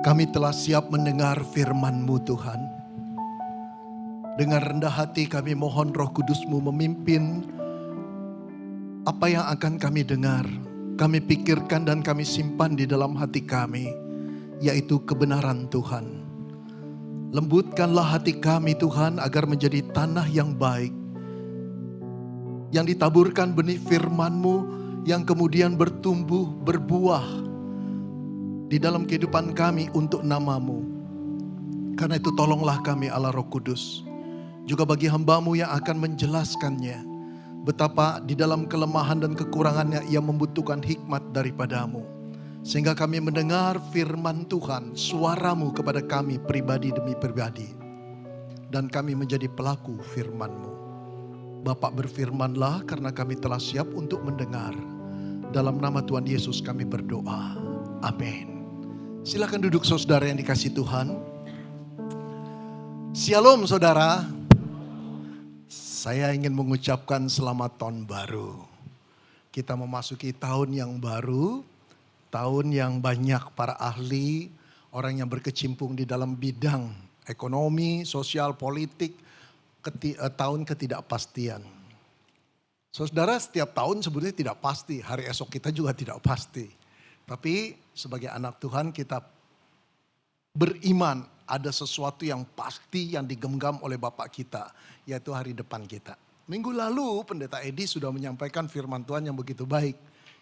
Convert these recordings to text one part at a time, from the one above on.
Kami telah siap mendengar firman-Mu Tuhan. Dengan rendah hati kami mohon Roh Kudus-Mu memimpin apa yang akan kami dengar. Kami pikirkan dan kami simpan di dalam hati kami, yaitu kebenaran Tuhan. Lembutkanlah hati kami Tuhan agar menjadi tanah yang baik, yang ditaburkan benih firman-Mu yang kemudian bertumbuh, berbuah di dalam kehidupan kami untuk nama-Mu. Karena itu tolonglah kami Allah Roh Kudus. Juga bagi hamba-Mu yang akan menjelaskannya. Betapa di dalam kelemahan dan kekurangannya ia membutuhkan hikmat daripada-Mu. Sehingga kami mendengar firman Tuhan, suara-Mu kepada kami pribadi demi pribadi. Dan kami menjadi pelaku firman-Mu. Bapak berfirmanlah karena kami telah siap untuk mendengar. Dalam nama Tuhan Yesus kami berdoa. Amin. Silakan duduk saudara yang dikasihi Tuhan. Shalom saudara. Saya ingin mengucapkan selamat tahun baru. Kita memasuki tahun yang baru. Tahun yang banyak para ahli, orang yang berkecimpung di dalam bidang ekonomi, sosial, politik, tahun ketidakpastian. Saudara, setiap tahun sebetulnya tidak pasti, hari esok kita juga tidak pasti. Tapi sebagai anak Tuhan kita beriman ada sesuatu yang pasti yang digenggam oleh Bapak kita, yaitu hari depan kita. Minggu lalu Pendeta Edi sudah menyampaikan firman Tuhan yang begitu baik.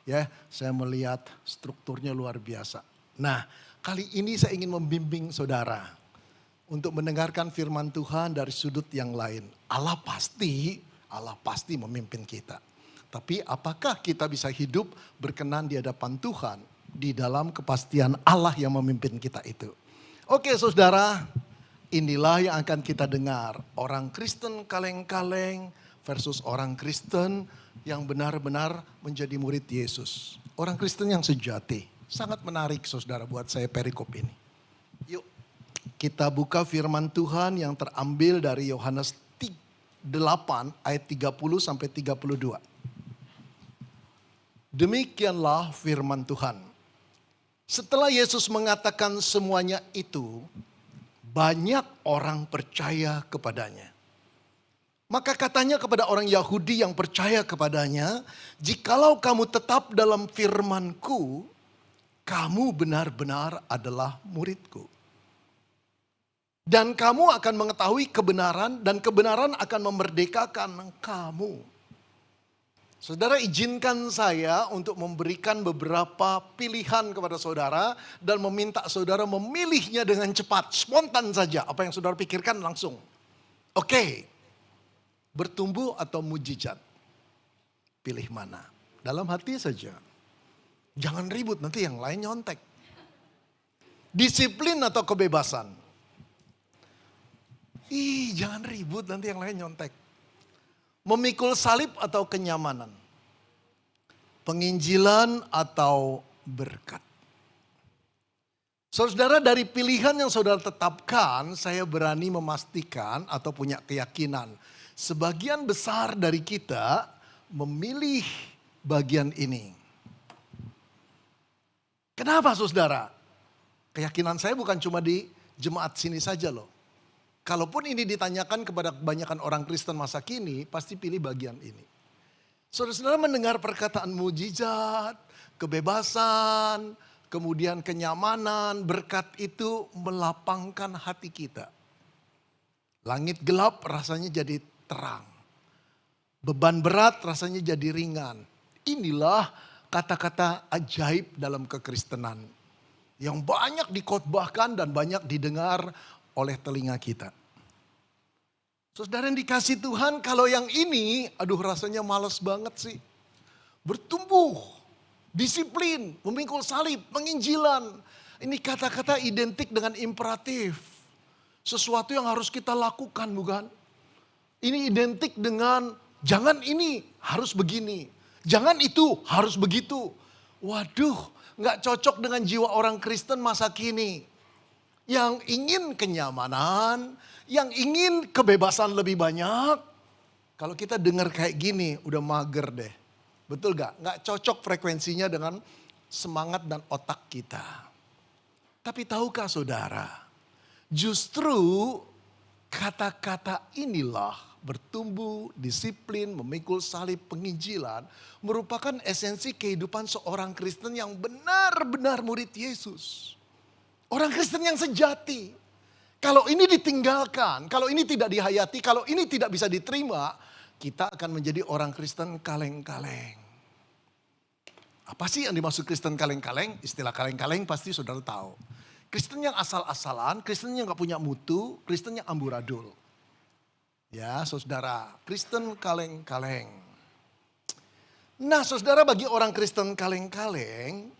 Ya, saya melihat strukturnya luar biasa. Nah, kali ini saya ingin membimbing saudara untuk mendengarkan firman Tuhan dari sudut yang lain. Allah pasti memimpin kita. Tapi apakah kita bisa hidup berkenan di hadapan Tuhan di dalam kepastian Allah yang memimpin kita itu? Oke saudara, inilah yang akan kita dengar. Orang Kristen kaleng-kaleng versus orang Kristen yang benar-benar menjadi murid Yesus. Orang Kristen yang sejati. Sangat menarik saudara buat saya perikop ini. Yuk kita buka firman Tuhan yang terambil dari Yohanes 8 ayat 30 sampai 32. Demikianlah firman Tuhan. Setelah Yesus mengatakan semuanya itu, banyak orang percaya kepadanya. Maka katanya kepada orang Yahudi yang percaya kepadanya, jikalau kamu tetap dalam firman-Ku, kamu benar-benar adalah murid-Ku. Dan kamu akan mengetahui kebenaran dan kebenaran akan memerdekakan kamu. Saudara, izinkan saya untuk memberikan beberapa pilihan kepada saudara dan meminta saudara memilihnya dengan cepat, spontan saja. Apa yang saudara pikirkan langsung. Oke, bertumbuh atau mujizat? Pilih mana? Dalam hati saja. Jangan ribut, nanti yang lain nyontek. Disiplin atau kebebasan? Jangan ribut, nanti yang lain nyontek. Memikul salib atau kenyamanan? Penginjilan atau berkat? Saudara, dari pilihan yang saudara tetapkan, saya berani memastikan atau punya keyakinan. Sebagian besar dari kita memilih bagian ini. Kenapa saudara? Keyakinan saya bukan cuma di jemaat sini saja loh. Kalaupun ini ditanyakan kepada kebanyakan orang Kristen masa kini, pasti pilih bagian ini. Saudara-saudara mendengar perkataan mujizat, kebebasan, kemudian kenyamanan, berkat itu melapangkan hati kita. Langit gelap rasanya jadi terang. Beban berat rasanya jadi ringan. Inilah kata-kata ajaib dalam kekristenan. Yang banyak dikhotbahkan dan banyak didengar oleh telinga kita. Saudara yang dikasih Tuhan, kalau yang ini, aduh rasanya males banget sih. Bertumbuh, disiplin, memikul salib, penginjilan. Ini kata-kata identik dengan imperatif. Sesuatu yang harus kita lakukan, bukan? Ini identik dengan jangan ini, harus begini. Jangan itu, harus begitu. Waduh, gak cocok dengan jiwa orang Kristen masa kini. Yang ingin kenyamanan, yang ingin kebebasan lebih banyak. Kalau kita dengar kayak gini udah mager deh. Betul gak? Gak cocok frekuensinya dengan semangat dan otak kita. Tapi tahukah saudara, justru kata-kata inilah bertumbuh, disiplin, memikul salib, penginjilan merupakan esensi kehidupan seorang Kristen yang benar-benar murid Yesus. Orang Kristen yang sejati. Kalau ini ditinggalkan, kalau ini tidak dihayati, kalau ini tidak bisa diterima, kita akan menjadi orang Kristen kaleng-kaleng. Apa sih yang dimaksud Kristen kaleng-kaleng? Istilah kaleng-kaleng pasti saudara tahu. Kristen yang asal-asalan, Kristen yang gak punya mutu, Kristen yang amburadul. Ya saudara, Kristen kaleng-kaleng. Nah saudara, bagi orang Kristen kaleng-kaleng,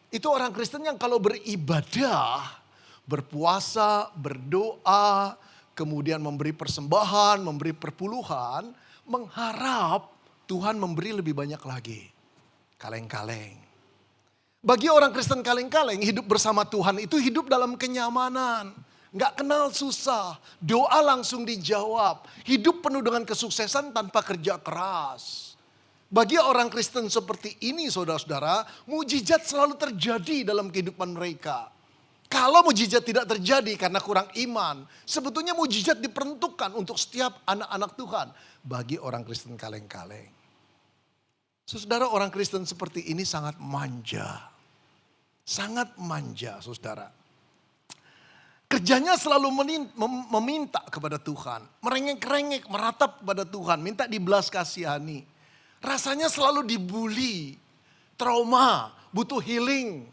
itu orang Kristen yang kalau beribadah, berpuasa, berdoa, kemudian memberi persembahan, memberi perpuluhan, mengharap Tuhan memberi lebih banyak lagi. Kaleng-kaleng. Bagi orang Kristen kaleng-kaleng, hidup bersama Tuhan itu hidup dalam kenyamanan. Nggak kenal susah, doa langsung dijawab. Hidup penuh dengan kesuksesan tanpa kerja keras. Bagi orang Kristen seperti ini saudara-saudara, mujizat selalu terjadi dalam kehidupan mereka. Kalau mujizat tidak terjadi karena kurang iman, sebetulnya mujizat diperuntukkan untuk setiap anak-anak Tuhan. Bagi orang Kristen kaleng-kaleng. Saudara, orang Kristen seperti ini sangat manja. Sangat manja saudara. Kerjanya selalu meminta kepada Tuhan. Merengek-rengek, meratap kepada Tuhan. Minta dibelas kasihani. Rasanya selalu dibully. Trauma, butuh healing.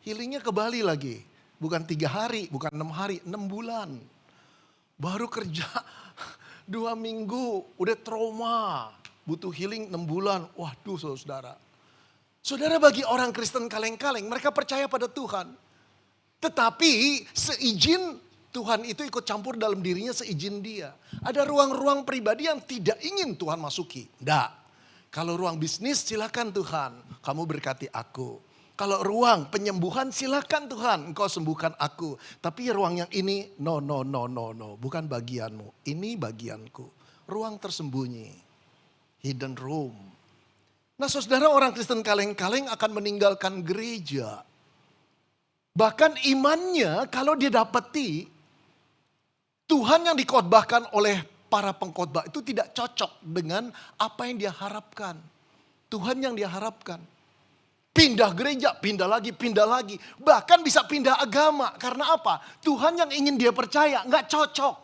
Healingnya ke Bali lagi. Bukan 3 hari, bukan 6 hari, 6 bulan. Baru kerja 2 minggu, udah trauma. Butuh healing 6 bulan. Waduh saudara. Saudara, bagi orang Kristen kaleng-kaleng, mereka percaya pada Tuhan. Tetapi seizin Tuhan itu ikut campur dalam dirinya seizin dia. Ada ruang-ruang pribadi yang tidak ingin Tuhan masuki. Nggak. Kalau ruang bisnis silakan Tuhan, kamu berkati aku. Kalau ruang penyembuhan silakan Tuhan, engkau sembuhkan aku. Tapi ruang yang ini no, bukan bagianmu. Ini bagianku. Ruang tersembunyi. Hidden room. Nah saudara, orang Kristen kaleng-kaleng akan meninggalkan gereja. Bahkan imannya kalau dia dapati Tuhan yang dikhotbahkan oleh para pengkhotbah itu tidak cocok dengan apa yang dia harapkan. Tuhan yang dia harapkan. Pindah gereja, pindah lagi. Bahkan bisa pindah agama. Karena apa? Tuhan yang ingin dia percaya nggak cocok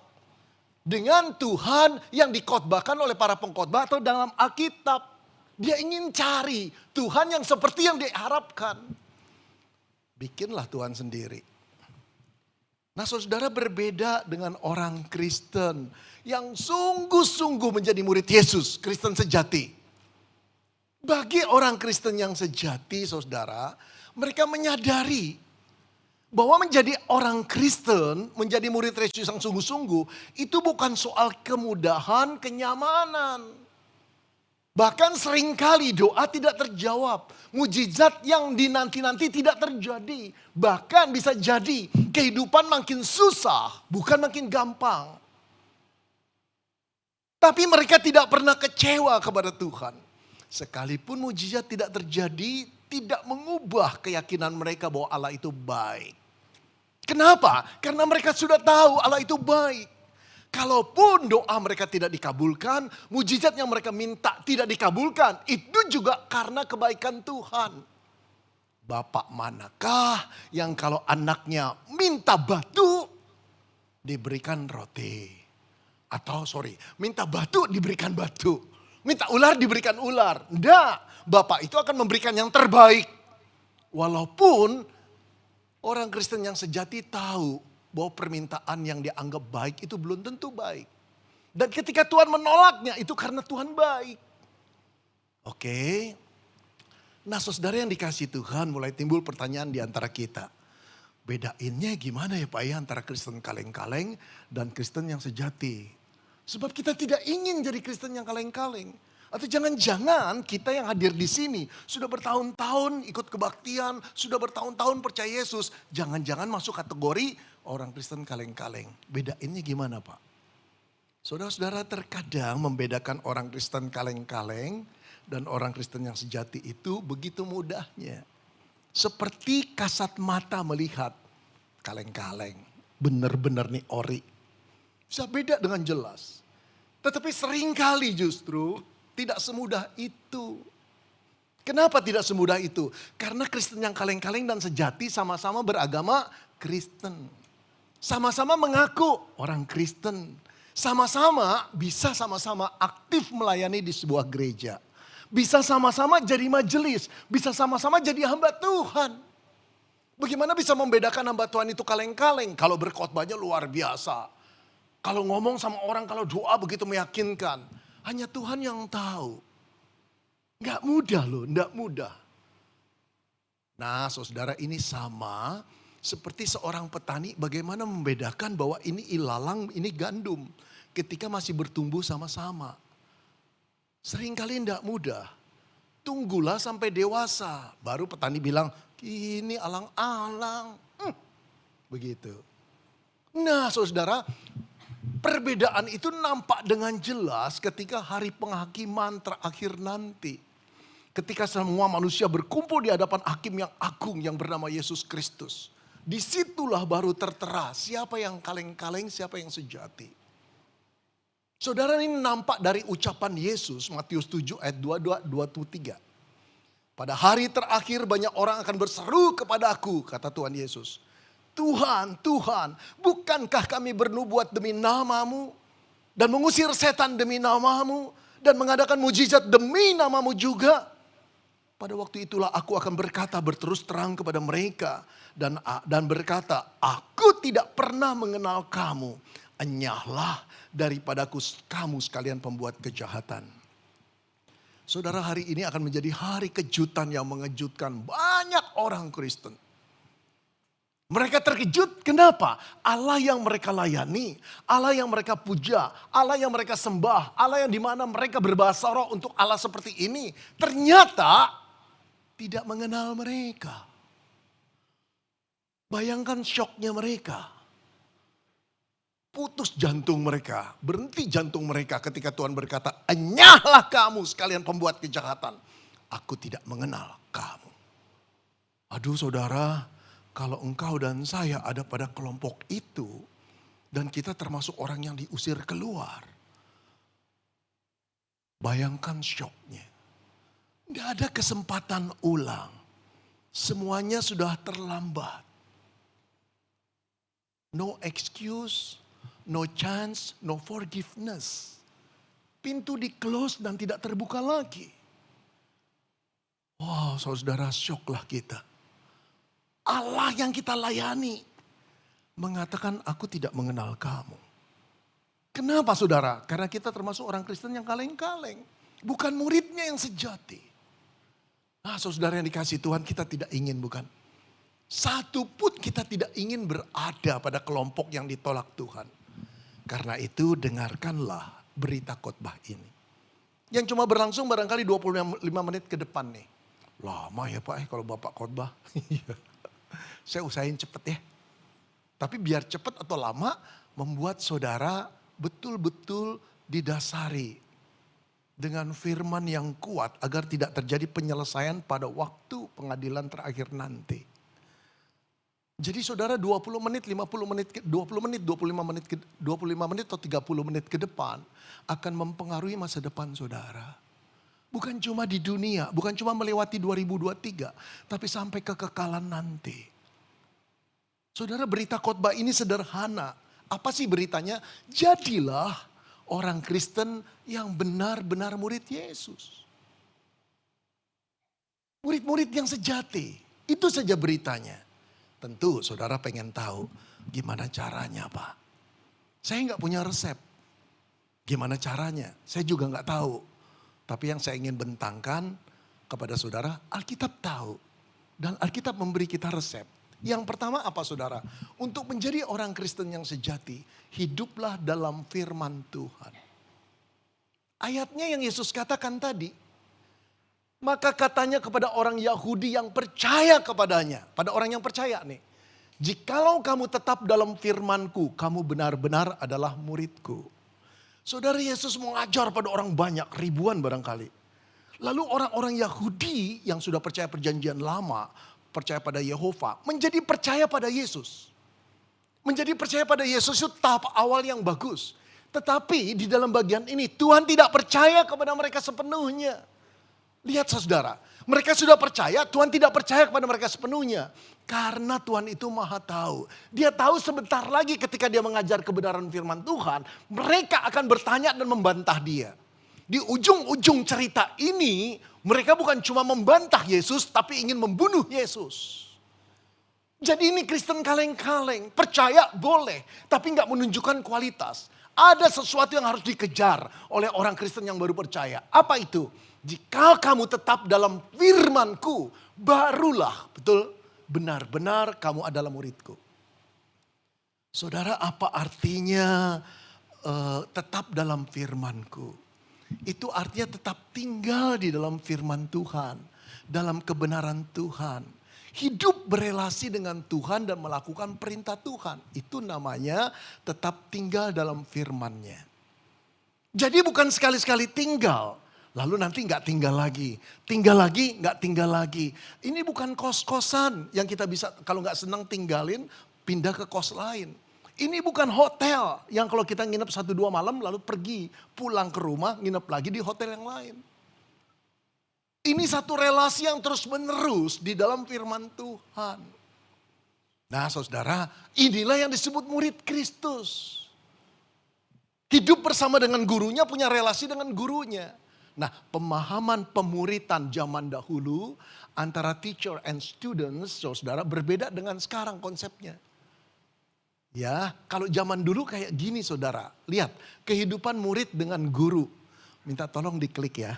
dengan Tuhan yang dikhotbahkan oleh para pengkhotbah atau dalam Alkitab. Dia ingin cari Tuhan yang seperti yang diharapkan. Bikinlah Tuhan sendiri. Nah saudara, berbeda dengan orang Kristen yang sungguh-sungguh menjadi murid Yesus, Kristen sejati. Bagi orang Kristen yang sejati saudara, mereka menyadari bahwa menjadi orang Kristen, menjadi murid Yesus yang sungguh-sungguh, itu bukan soal kemudahan, kenyamanan. Bahkan seringkali doa tidak terjawab. Mujizat yang dinanti-nanti tidak terjadi. Bahkan bisa jadi kehidupan makin susah, bukan makin gampang. Tapi mereka tidak pernah kecewa kepada Tuhan. Sekalipun mujizat tidak terjadi, tidak mengubah keyakinan mereka bahwa Allah itu baik. Kenapa? Karena mereka sudah tahu Allah itu baik. Kalaupun doa mereka tidak dikabulkan, mujizat yang mereka minta tidak dikabulkan, itu juga karena kebaikan Tuhan. Bapak manakah yang kalau anaknya minta batu, diberikan roti. Atau minta batu diberikan batu. Minta ular diberikan ular. Enggak, Bapak itu akan memberikan yang terbaik. Walaupun orang Kristen yang sejati tahu bahwa permintaan yang dianggap baik itu belum tentu baik. Dan ketika Tuhan menolaknya itu karena Tuhan baik. Oke. Nah saudara yang dikasih Tuhan, mulai timbul pertanyaan di antara kita. Bedainnya gimana ya Pak ya antara Kristen kaleng-kaleng dan Kristen yang sejati. Sebab kita tidak ingin jadi Kristen yang kaleng-kaleng. Atau jangan-jangan kita yang hadir di sini sudah bertahun-tahun ikut kebaktian, sudah bertahun-tahun percaya Yesus. Jangan-jangan masuk kategori orang Kristen kaleng-kaleng. Bedainnya gimana Pak? Saudara-saudara, terkadang membedakan orang Kristen kaleng-kaleng dan orang Kristen yang sejati itu begitu mudahnya. Seperti kasat mata melihat kaleng-kaleng. Bener-bener nih ori. Bisa beda dengan jelas. Tetapi seringkali justru tidak semudah itu. Kenapa tidak semudah itu? Karena Kristen yang kaleng-kaleng dan sejati sama-sama beragama Kristen. Sama-sama mengaku orang Kristen. Sama-sama bisa sama-sama aktif melayani di sebuah gereja. Bisa sama-sama jadi majelis. Bisa sama-sama jadi hamba Tuhan. Bagaimana bisa membedakan hamba Tuhan itu kaleng-kaleng? Kalau berkhotbahnya luar biasa. Kalau ngomong sama orang, kalau doa begitu meyakinkan. Hanya Tuhan yang tahu. Gak mudah loh, gak mudah. Nah saudara, ini sama seperti seorang petani bagaimana membedakan bahwa ini ilalang, ini gandum. Ketika masih bertumbuh sama-sama. Seringkali gak mudah. Tunggulah sampai dewasa. Baru petani bilang, ini alang-alang. Begitu. Nah saudara, perbedaan itu nampak dengan jelas ketika hari penghakiman terakhir nanti. Ketika semua manusia berkumpul di hadapan hakim yang agung yang bernama Yesus Kristus. Disitulah baru tertera siapa yang kaleng-kaleng, siapa yang sejati. Saudara, ini nampak dari ucapan Yesus, Matius 7 ayat 22-23. Pada hari terakhir banyak orang akan berseru kepada aku, kata Tuhan Yesus. Tuhan, Tuhan, bukankah kami bernubuat demi namamu? Dan mengusir setan demi namamu? Dan mengadakan mujizat demi namamu juga? Pada waktu itulah aku akan berkata berterus terang kepada mereka. Dan berkata, aku tidak pernah mengenal kamu. Enyahlah daripadaku kamu sekalian pembuat kejahatan. Saudara, hari ini akan menjadi hari kejutan yang mengejutkan banyak orang Kristen. Mereka terkejut, kenapa? Allah yang mereka layani, Allah yang mereka puja, Allah yang mereka sembah, Allah yang dimana mereka berbahasa roh untuk Allah seperti ini. Ternyata tidak mengenal mereka. Bayangkan syoknya mereka. Putus jantung mereka, berhenti jantung mereka ketika Tuhan berkata, enyahlah kamu sekalian pembuat kejahatan. Aku tidak mengenal kamu. Aduh saudara, kalau engkau dan saya ada pada kelompok itu, dan kita termasuk orang yang diusir keluar. Bayangkan syoknya. Gak ada kesempatan ulang. Semuanya sudah terlambat. No excuse, no chance, no forgiveness. Pintu di-close dan tidak terbuka lagi. Wow, saudara, syoklah kita. Allah yang kita layani mengatakan aku tidak mengenal kamu. Kenapa saudara? Karena kita termasuk orang Kristen yang kaleng-kaleng. Bukan muridnya yang sejati. Nah saudara yang dikasih Tuhan, kita tidak ingin bukan? Satu pun kita tidak ingin berada pada kelompok yang ditolak Tuhan. Karena itu dengarkanlah berita khotbah ini. Yang cuma berlangsung barangkali 25 menit ke depan nih. Lama ya Pak kalau Bapak khotbah. Saya usahain cepet ya. Tapi biar cepet atau lama membuat saudara betul-betul didasari dengan firman yang kuat agar tidak terjadi penyelesaian pada waktu pengadilan terakhir nanti. Jadi saudara 20 menit, 50 menit, 20 menit, 25 menit, 25 menit atau 30 menit ke depan akan mempengaruhi masa depan saudara. Bukan cuma di dunia, bukan cuma melewati 2023, tapi sampai kekekalan nanti. Saudara, berita khotbah ini sederhana. Apa sih beritanya? Jadilah orang Kristen yang benar-benar murid Yesus. Murid-murid yang sejati. Itu saja beritanya. Tentu saudara pengen tahu gimana caranya Pak. Saya nggak punya resep. Gimana caranya? Saya juga nggak tahu. Tapi yang saya ingin bentangkan kepada saudara, Alkitab tahu. Dan Alkitab memberi kita resep. Yang pertama apa saudara? Untuk menjadi orang Kristen yang sejati, hiduplah dalam firman Tuhan. Ayatnya yang Yesus katakan tadi. Maka katanya kepada orang Yahudi yang percaya kepadanya. Pada orang yang percaya nih. Jikalau kamu tetap dalam firmanku, kamu benar-benar adalah muridku. Saudara, Yesus mengajar pada orang banyak, ribuan barangkali. Lalu orang-orang Yahudi yang sudah percaya perjanjian lama, percaya pada Yehova, menjadi percaya pada Yesus. Menjadi percaya pada Yesus itu tahap awal yang bagus. Tetapi di dalam bagian ini Tuhan tidak percaya kepada mereka sepenuhnya. Lihat saudara, mereka sudah percaya, Tuhan tidak percaya kepada mereka sepenuhnya. Karena Tuhan itu maha tahu. Dia tahu sebentar lagi ketika dia mengajar kebenaran firman Tuhan, mereka akan bertanya dan membantah dia. Di ujung-ujung cerita ini, mereka bukan cuma membantah Yesus, tapi ingin membunuh Yesus. Jadi ini Kristen kaleng-kaleng, percaya boleh, tapi nggak menunjukkan kualitas. Ada sesuatu yang harus dikejar oleh orang Kristen yang baru percaya. Apa itu? Jika kamu tetap dalam firman-Ku, barulah betul benar-benar kamu adalah murid-Ku. Saudara, apa artinya tetap dalam firman-Ku? Itu artinya tetap tinggal di dalam firman Tuhan, dalam kebenaran Tuhan. Hidup berelasi dengan Tuhan dan melakukan perintah Tuhan. Itu namanya tetap tinggal dalam firman-Nya. Jadi bukan sekali-sekali tinggal, lalu nanti nggak tinggal lagi. Tinggal lagi, nggak tinggal lagi. Ini bukan kos-kosan yang kita bisa kalau nggak senang tinggalin, pindah ke kos lain. Ini bukan hotel yang kalau kita nginep 1-2 malam lalu pergi pulang ke rumah nginep lagi di hotel yang lain. Ini satu relasi yang terus menerus di dalam firman Tuhan. Nah saudara, inilah yang disebut murid Kristus. Hidup bersama dengan gurunya, punya relasi dengan gurunya. Nah pemahaman pemuritan zaman dahulu antara teacher and students, saudara, berbeda dengan sekarang konsepnya. Ya, kalau zaman dulu kayak gini saudara. Lihat, kehidupan murid dengan guru. Minta tolong diklik ya.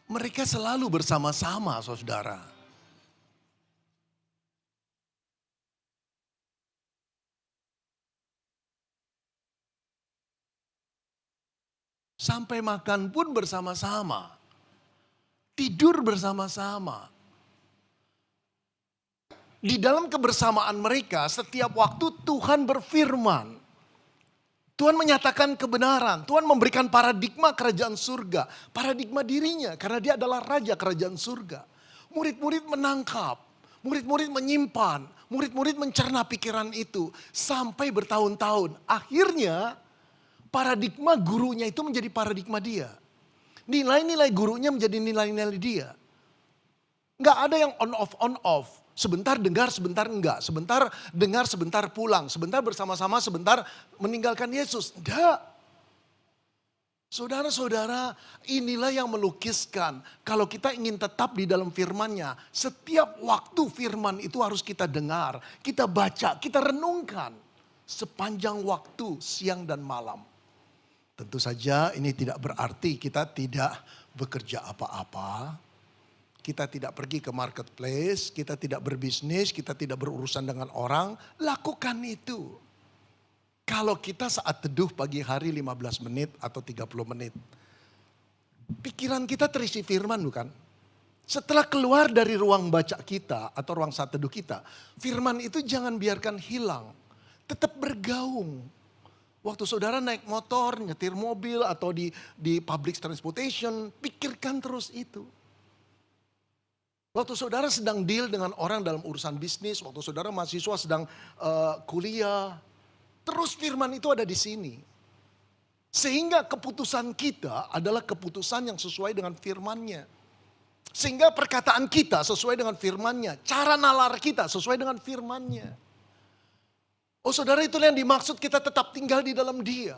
Mereka selalu bersama-sama, saudara. Sampai makan pun bersama-sama. Tidur bersama-sama. Di dalam kebersamaan mereka, setiap waktu Tuhan berfirman. Tuhan menyatakan kebenaran. Tuhan memberikan paradigma kerajaan surga. Paradigma dirinya karena dia adalah raja kerajaan surga. Murid-murid menangkap. Murid-murid menyimpan. Murid-murid mencerna pikiran itu. Sampai bertahun-tahun. Akhirnya paradigma gurunya itu menjadi paradigma dia. Nilai-nilai gurunya menjadi nilai-nilai dia. Nggak ada yang on off. Sebentar dengar, sebentar enggak. Sebentar dengar, sebentar pulang. Sebentar bersama-sama, sebentar meninggalkan Yesus. Enggak. Saudara-saudara, inilah yang melukiskan. Kalau kita ingin tetap di dalam firman-Nya, setiap waktu firman itu harus kita dengar, kita baca, kita renungkan. Sepanjang waktu, siang dan malam. Tentu saja ini tidak berarti kita tidak bekerja apa-apa. Kita tidak pergi ke marketplace, kita tidak berbisnis, kita tidak berurusan dengan orang. Lakukan itu. Kalau kita saat teduh pagi hari 15 menit atau 30 menit. Pikiran kita terisi firman bukan? Setelah keluar dari ruang baca kita atau ruang saat teduh kita. Firman itu jangan biarkan hilang. Tetap bergaung. Waktu saudara naik motor, nyetir mobil atau di public transportation. Pikirkan terus itu. Waktu saudara sedang deal dengan orang dalam urusan bisnis, waktu saudara mahasiswa sedang kuliah, terus firman itu ada di sini. Sehingga keputusan kita adalah keputusan yang sesuai dengan firman-Nya. Sehingga perkataan kita sesuai dengan firman-Nya, cara nalar kita sesuai dengan firman-Nya. Oh saudara, itulah yang dimaksud kita tetap tinggal di dalam Dia.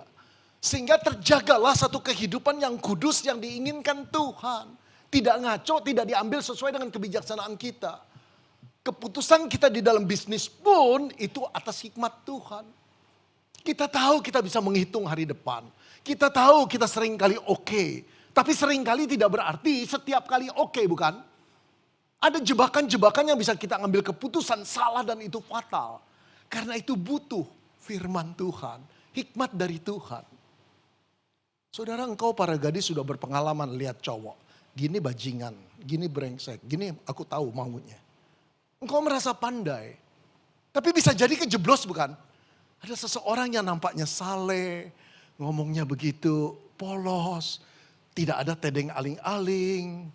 Sehingga terjagalah satu kehidupan yang kudus yang diinginkan Tuhan. Tidak ngaco, tidak diambil sesuai dengan kebijaksanaan kita. Keputusan kita di dalam bisnis pun itu atas hikmat Tuhan. Kita tahu kita bisa menghitung hari depan. Kita tahu kita sering kali oke. Tapi sering kali tidak berarti setiap kali oke, bukan? Ada jebakan-jebakan yang bisa kita ambil keputusan salah dan itu fatal. Karena itu butuh firman Tuhan, hikmat dari Tuhan. Saudara, engkau para gadis sudah berpengalaman lihat cowok. Gini bajingan, gini brengsek, gini aku tahu maunya. Engkau merasa pandai. Tapi bisa jadi kejeblos bukan? Ada seseorang yang nampaknya saleh, ngomongnya begitu polos, tidak ada tedeng aling-aling.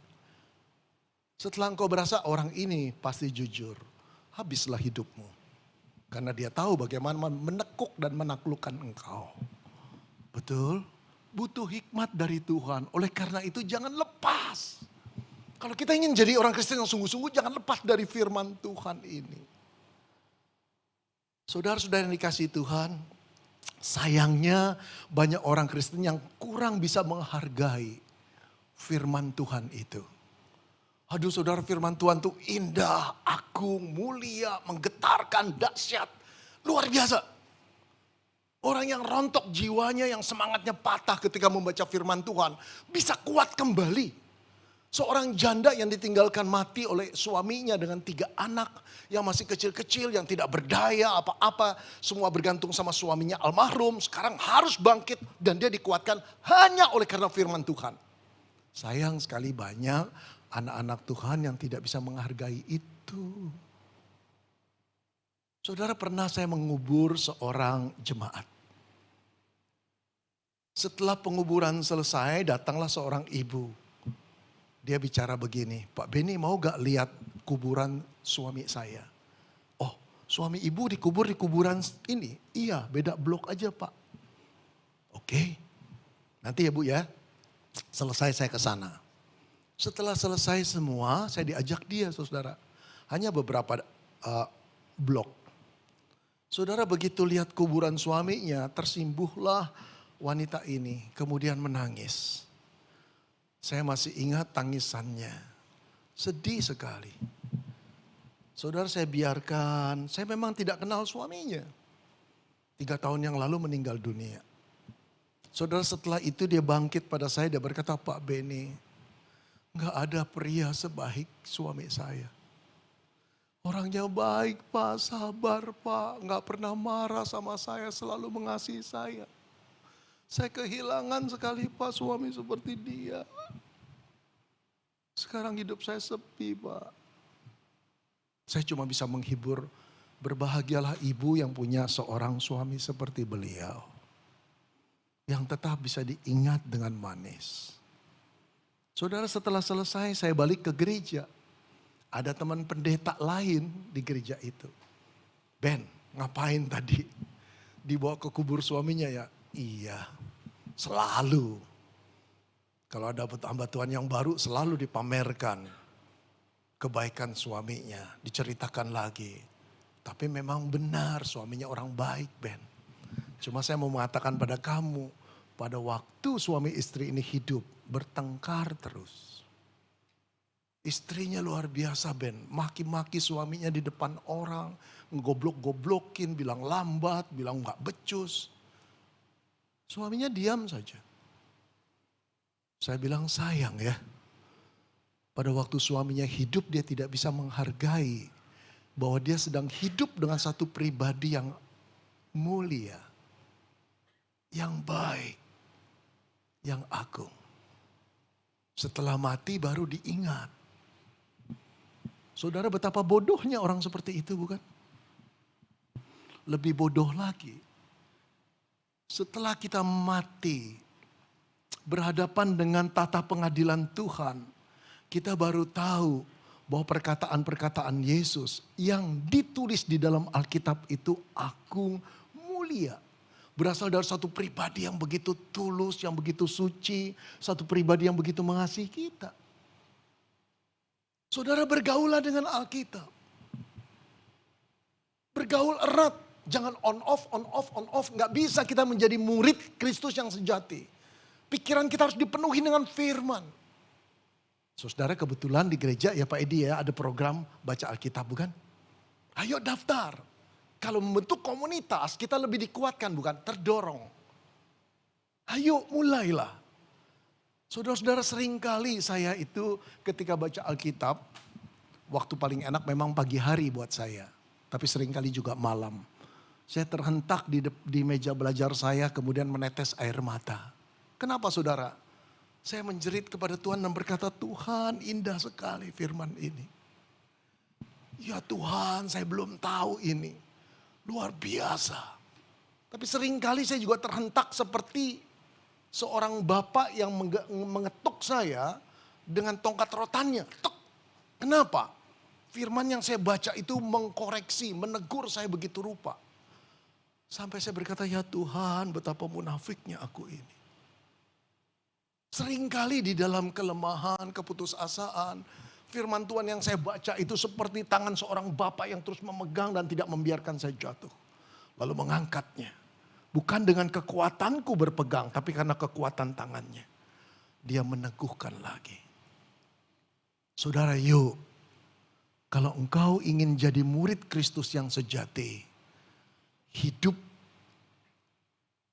Setelah engkau berasa orang ini pasti jujur, habislah hidupmu. Karena dia tahu bagaimana menekuk dan menaklukkan engkau. Betul? Butuh hikmat dari Tuhan. Oleh karena itu jangan lepas. Kalau kita ingin jadi orang Kristen yang sungguh-sungguh, jangan lepas dari firman Tuhan ini. Saudara-saudara yang dikasihi Tuhan, sayangnya banyak orang Kristen yang kurang bisa menghargai firman Tuhan itu. Aduh saudara, firman Tuhan itu indah, agung, mulia, menggetarkan, dahsyat, luar biasa. Orang yang rontok jiwanya, yang semangatnya patah ketika membaca firman Tuhan, bisa kuat kembali. Seorang janda yang ditinggalkan mati oleh suaminya dengan 3 anak yang masih kecil-kecil, yang tidak berdaya apa-apa. Semua bergantung sama suaminya almarhum, sekarang harus bangkit dan dia dikuatkan hanya oleh karena firman Tuhan. Sayang sekali banyak anak-anak Tuhan yang tidak bisa menghargai itu. Saudara, pernah saya mengubur seorang jemaat. Setelah penguburan selesai, datanglah seorang ibu. Dia bicara begini, Pak Beni mau gak lihat kuburan suami saya? Oh, suami ibu dikubur di kuburan ini? Iya, beda blok aja Pak. Oke, nanti ya Bu ya, selesai saya ke sana. Setelah selesai semua, saya diajak dia saudara. Hanya beberapa blok. Saudara, begitu lihat kuburan suaminya, tersimbuhlah wanita ini, kemudian menangis. Saya masih ingat tangisannya, sedih sekali. Saudara, saya biarkan, saya memang tidak kenal suaminya. 3 tahun yang lalu meninggal dunia. Saudara, setelah itu dia bangkit pada saya, dia berkata, Pak Beni, gak ada pria sebaik suami saya. Orangnya baik Pak, sabar Pak, gak pernah marah sama saya, selalu mengasihi saya. Saya kehilangan sekali Pak suami seperti dia. Sekarang hidup saya sepi Pak. Saya cuma bisa menghibur, berbahagialah ibu yang punya seorang suami seperti beliau. Yang tetap bisa diingat dengan manis. Saudara, setelah selesai saya balik ke gereja. Ada teman pendeta lain di gereja itu. Ben, ngapain tadi? Dibawa ke kubur suaminya ya? Iya, selalu. Kalau ada hamba Tuhan yang baru selalu dipamerkan kebaikan suaminya, diceritakan lagi. Tapi memang benar suaminya orang baik Ben. Cuma saya mau mengatakan pada kamu, pada waktu suami istri ini hidup, bertengkar terus. Istrinya luar biasa Ben, maki-maki suaminya di depan orang, ngegoblok-goblokin, bilang lambat, bilang gak becus. Suaminya diam saja. Saya bilang sayang ya, pada waktu suaminya hidup dia tidak bisa menghargai bahwa dia sedang hidup dengan satu pribadi yang mulia, yang baik, yang agung. Setelah mati baru diingat. Saudara, betapa bodohnya orang seperti itu bukan? Lebih bodoh lagi. Setelah kita mati, berhadapan dengan tata pengadilan Tuhan, kita baru tahu bahwa perkataan-perkataan Yesus yang ditulis di dalam Alkitab itu agung, mulia. Berasal dari satu pribadi yang begitu tulus, yang begitu suci, satu pribadi yang begitu mengasihi kita. Saudara, bergaulah dengan Alkitab. Bergaul erat, jangan on off, on off, on off. Nggak bisa kita menjadi murid Kristus yang sejati. Pikiran kita harus dipenuhi dengan firman. Saudara, kebetulan di gereja ya Pak Edi ya ada program baca Alkitab bukan? Ayo daftar. Kalau membentuk komunitas kita lebih dikuatkan bukan? Terdorong. Ayo mulailah. Saudara-saudara, seringkali saya itu ketika baca Alkitab, waktu paling enak memang pagi hari buat saya. Tapi seringkali juga malam. Saya terhentak di meja belajar saya kemudian menetes air mata. Kenapa saudara? Saya menjerit kepada Tuhan dan berkata, Tuhan indah sekali firman ini. Ya Tuhan, saya belum tahu ini. Luar biasa. Tapi seringkali saya juga terhentak seperti seorang bapak yang mengetuk saya dengan tongkat rotannya. Tek. Kenapa? Firman yang saya baca itu mengkoreksi, menegur saya begitu rupa. Sampai saya berkata, ya Tuhan, betapa munafiknya aku ini. Seringkali di dalam kelemahan, keputusasaan, firman Tuhan yang saya baca itu seperti tangan seorang bapak yang terus memegang dan tidak membiarkan saya jatuh. Lalu mengangkatnya. Bukan dengan kekuatanku berpegang, tapi karena kekuatan tangannya. Dia meneguhkan lagi. Saudara, yuk. Kalau engkau ingin jadi murid Kristus yang sejati, hidup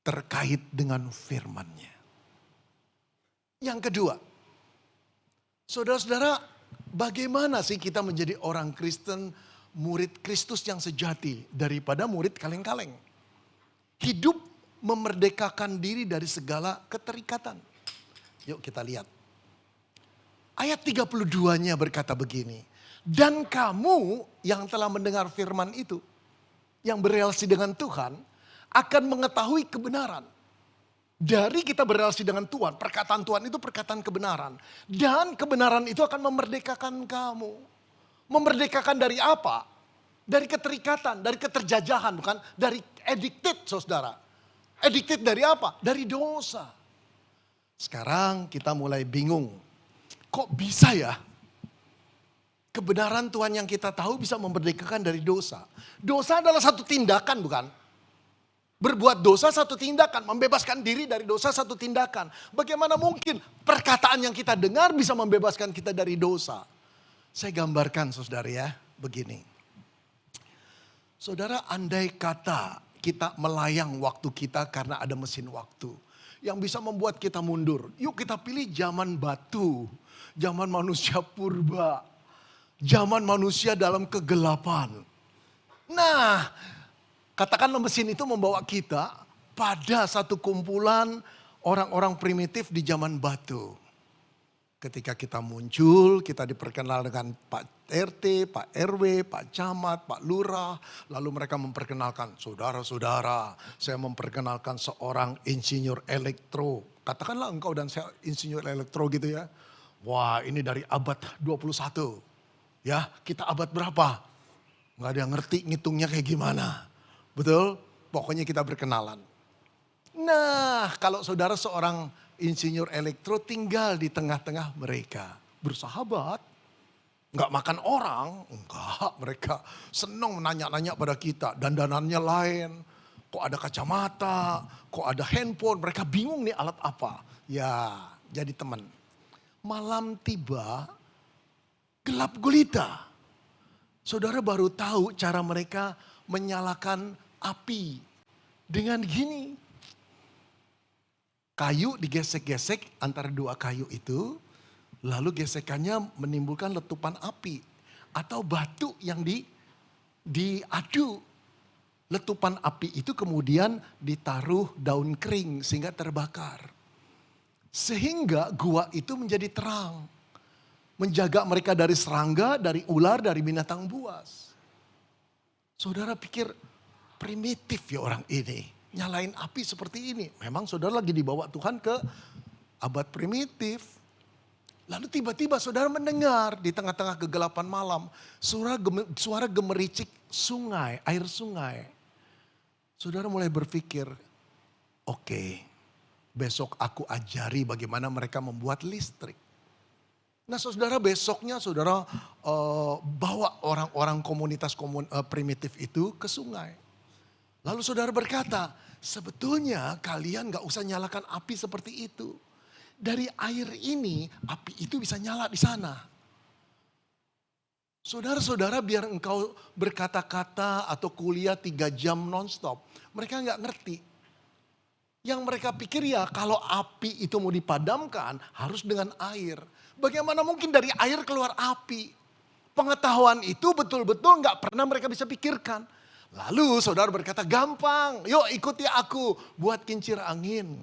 terkait dengan firman-Nya. Yang kedua, saudara-saudara, bagaimana sih kita menjadi orang Kristen, murid Kristus yang sejati daripada murid kaleng-kaleng? Hidup memerdekakan diri dari segala keterikatan. Yuk kita lihat. Ayat 32-nya berkata begini. Dan kamu yang telah mendengar firman itu, yang berelasi dengan Tuhan, akan mengetahui kebenaran. Dari kita berelasi dengan Tuhan, perkataan Tuhan itu perkataan kebenaran. Dan kebenaran itu akan memerdekakan kamu. Memerdekakan dari apa? Dari keterikatan, dari keterjajahan, bukan? Dari addicted, saudara. Addicted dari apa? Dari dosa. Sekarang kita mulai bingung. Kok bisa ya? Kebenaran Tuhan yang kita tahu bisa memerdekakan dari dosa. Dosa adalah satu tindakan, bukan? Berbuat dosa satu tindakan, membebaskan diri dari dosa satu tindakan. Bagaimana mungkin perkataan yang kita dengar bisa membebaskan kita dari dosa? Saya gambarkan saudara ya, begini. Saudara, andai kata kita melayang waktu kita karena ada mesin waktu. Yang bisa membuat kita mundur. Yuk kita pilih zaman batu, zaman manusia purba. Zaman manusia dalam kegelapan. Nah, katakanlah mesin itu membawa kita pada satu kumpulan orang-orang primitif di zaman batu. Ketika kita muncul, kita diperkenal dengan Pak RT, Pak RW, Pak Camat, Pak Lurah. Lalu mereka memperkenalkan, saudara-saudara, saya memperkenalkan seorang insinyur elektro. Katakanlah engkau dan saya insinyur elektro gitu ya. Wah, ini dari abad 21. Ya, kita abad berapa? Nggak ada yang ngerti ngitungnya kayak gimana. Betul? Pokoknya kita berkenalan. Nah, kalau saudara seorang insinyur elektro tinggal di tengah-tengah mereka. Bersahabat. Nggak makan orang. Enggak, mereka senang menanya-nanya pada kita. Dandanannya lain. Kok ada kacamata, kok ada handphone. Mereka bingung nih alat apa. Ya, jadi teman. Malam tiba, gelap gulita. Saudara baru tahu cara mereka menyalakan api. Dengan gini. Kayu digesek-gesek antara dua kayu itu. Lalu gesekannya menimbulkan letupan api. Atau batu yang diadu. Letupan api itu kemudian ditaruh daun kering sehingga terbakar. Sehingga gua itu menjadi terang. Menjaga mereka dari serangga, dari ular, dari binatang buas. Saudara pikir primitif ya orang ini. Nyalain api seperti ini. Memang saudara lagi dibawa Tuhan ke abad primitif. Lalu tiba-tiba saudara mendengar di tengah-tengah kegelapan malam. Suara gemericik sungai, air sungai. Saudara mulai berpikir, oke, besok aku ajari bagaimana mereka membuat listrik. Nah saudara besoknya saudara bawa orang-orang komunitas primitif itu ke sungai. Lalu saudara berkata, sebetulnya kalian gak usah nyalakan api seperti itu. Dari air ini api itu bisa nyala di sana. Saudara-saudara biar engkau berkata-kata atau kuliah 3 jam nonstop. Mereka gak ngerti. Yang mereka pikir ya kalau api itu mau dipadamkan harus dengan air. Bagaimana mungkin dari air keluar api? Pengetahuan itu betul-betul gak pernah mereka bisa pikirkan. Lalu saudara berkata gampang, yuk ikuti aku buat kincir angin.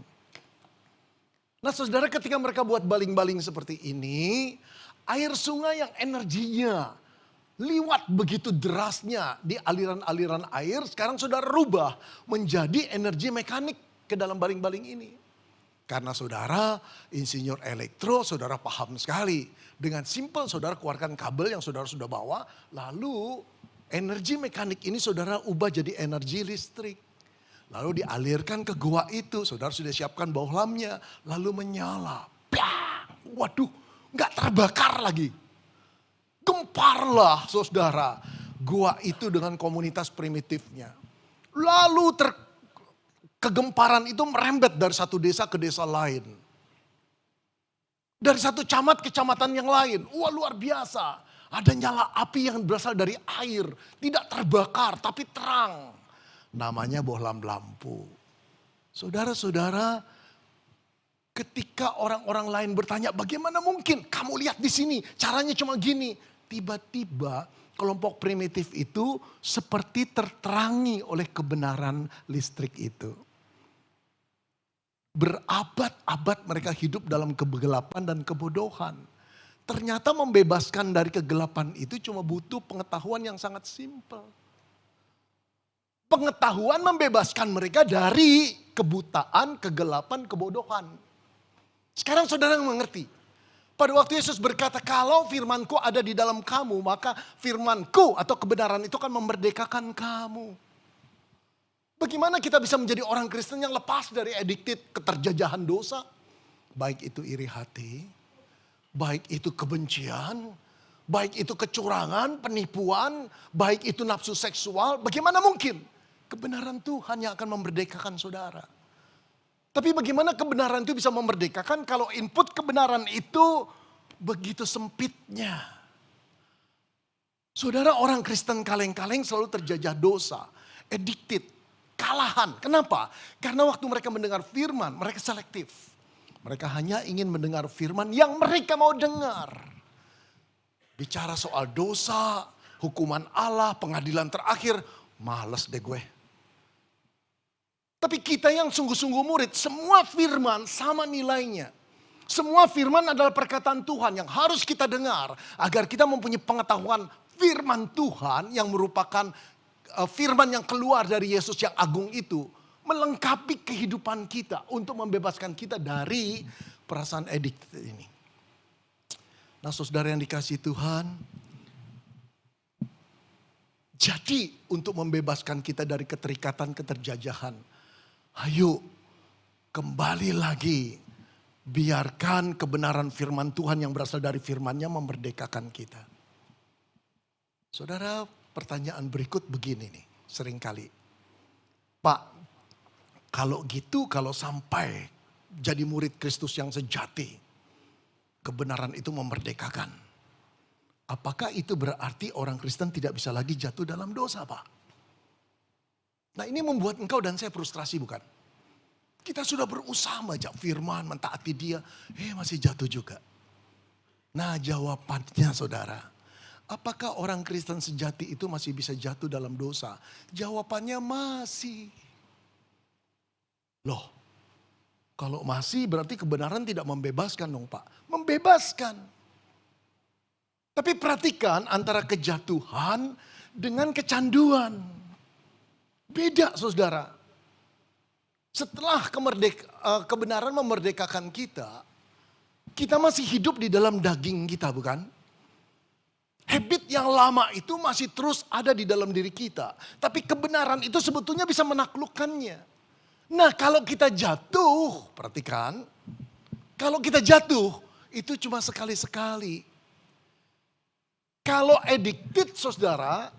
Nah saudara ketika mereka buat baling-baling seperti ini, air sungai yang energinya liwat begitu derasnya di aliran-aliran air, sekarang saudara rubah menjadi energi mekanik ke dalam baling-baling ini. Karena saudara insinyur elektro, saudara paham sekali. Dengan simpel saudara keluarkan kabel yang saudara sudah bawa, lalu energi mekanik ini saudara ubah jadi energi listrik. Lalu dialirkan ke gua itu, saudara sudah siapkan bohlamnya, lalu menyala. Piang! Waduh, nggak terbakar lagi. Gemparlah saudara, gua itu dengan komunitas primitifnya. Lalu kegemparan itu merembet dari satu desa ke desa lain. Dari satu camat ke kecamatan yang lain. Wah, luar biasa. Ada nyala api yang berasal dari air. Tidak terbakar tapi terang. Namanya bohlam lampu. Saudara-saudara, ketika orang-orang lain bertanya, bagaimana mungkin? Kamu lihat di sini, caranya cuma gini. Tiba-tiba kelompok primitif itu seperti terterangi oleh kebenaran listrik itu. Berabad-abad mereka hidup dalam kegelapan dan kebodohan. Ternyata membebaskan dari kegelapan itu cuma butuh pengetahuan yang sangat simpel. Pengetahuan membebaskan mereka dari kebutaan, kegelapan, kebodohan. Sekarang saudara mengerti. Pada waktu Yesus berkata, kalau firmanku ada di dalam kamu, maka firmanku atau kebenaran itu akan memerdekakan kamu. Bagaimana kita bisa menjadi orang Kristen yang lepas dari addicted keterjajahan dosa? Baik itu iri hati, baik itu kebencian, baik itu kecurangan, penipuan, baik itu nafsu seksual. Bagaimana mungkin? Kebenaran Tuhan yang akan memerdekakan saudara. Tapi bagaimana kebenaran itu bisa memerdekakan kalau input kebenaran itu begitu sempitnya. Saudara, orang Kristen kaleng-kaleng selalu terjajah dosa, addicted, kalahan. Kenapa? Karena waktu mereka mendengar firman, mereka selektif. Mereka hanya ingin mendengar firman yang mereka mau dengar. Bicara soal dosa, hukuman Allah, pengadilan terakhir, males deh gue. Tapi kita yang sungguh-sungguh murid, semua firman sama nilainya. Semua firman adalah perkataan Tuhan yang harus kita dengar. Agar kita mempunyai pengetahuan firman Tuhan yang merupakan firman yang keluar dari Yesus yang agung itu. Melengkapi kehidupan kita untuk membebaskan kita dari perasaan addicted ini. Nah, saudara yang dikasihi Tuhan. Jadi untuk membebaskan kita dari keterikatan, keterjajahan. Ayo kembali lagi, biarkan kebenaran firman Tuhan yang berasal dari firman-Nya memerdekakan kita. Saudara, pertanyaan berikut begini nih, seringkali. Pak, kalau gitu, kalau sampai jadi murid Kristus yang sejati, kebenaran itu memerdekakan. Apakah itu berarti orang Kristen tidak bisa lagi jatuh dalam dosa, Pak? Nah, ini membuat engkau dan saya frustrasi, bukan? Kita sudah berusaha baca firman, mentaati dia, masih jatuh juga. Nah, jawabannya saudara, apakah orang Kristen sejati itu masih bisa jatuh dalam dosa? Jawabannya masih. Loh, kalau masih berarti kebenaran tidak membebaskan dong, Pak. Membebaskan. Tapi perhatikan antara kejatuhan dengan kecanduan. Beda, saudara. Setelah kebenaran memerdekakan kita, kita masih hidup di dalam daging kita, bukan? Habit yang lama itu masih terus ada di dalam diri kita. Tapi kebenaran itu sebetulnya bisa menaklukkannya. Nah, kalau kita jatuh, perhatikan. Kalau kita jatuh, itu cuma sekali-sekali. Kalau addicted, saudara,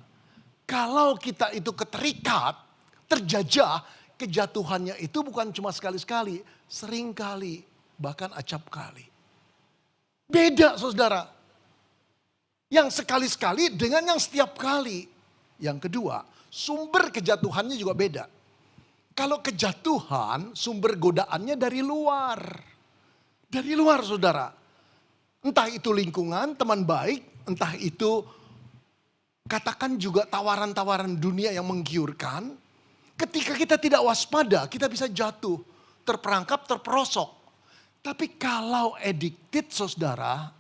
kalau kita itu keterikat, terjajah, kejatuhannya itu bukan cuma sekali-sekali, sering kali, bahkan acap kali. Beda, saudara. Yang sekali-sekali dengan yang setiap kali. Yang kedua, sumber kejatuhannya juga beda. Kalau kejatuhan, sumber godaannya dari luar. Dari luar, saudara. Entah itu lingkungan, teman baik, entah itu katakan juga tawaran-tawaran dunia yang menggiurkan. Ketika kita tidak waspada, kita bisa jatuh, terperangkap, terperosok. Tapi kalau addicted, saudara,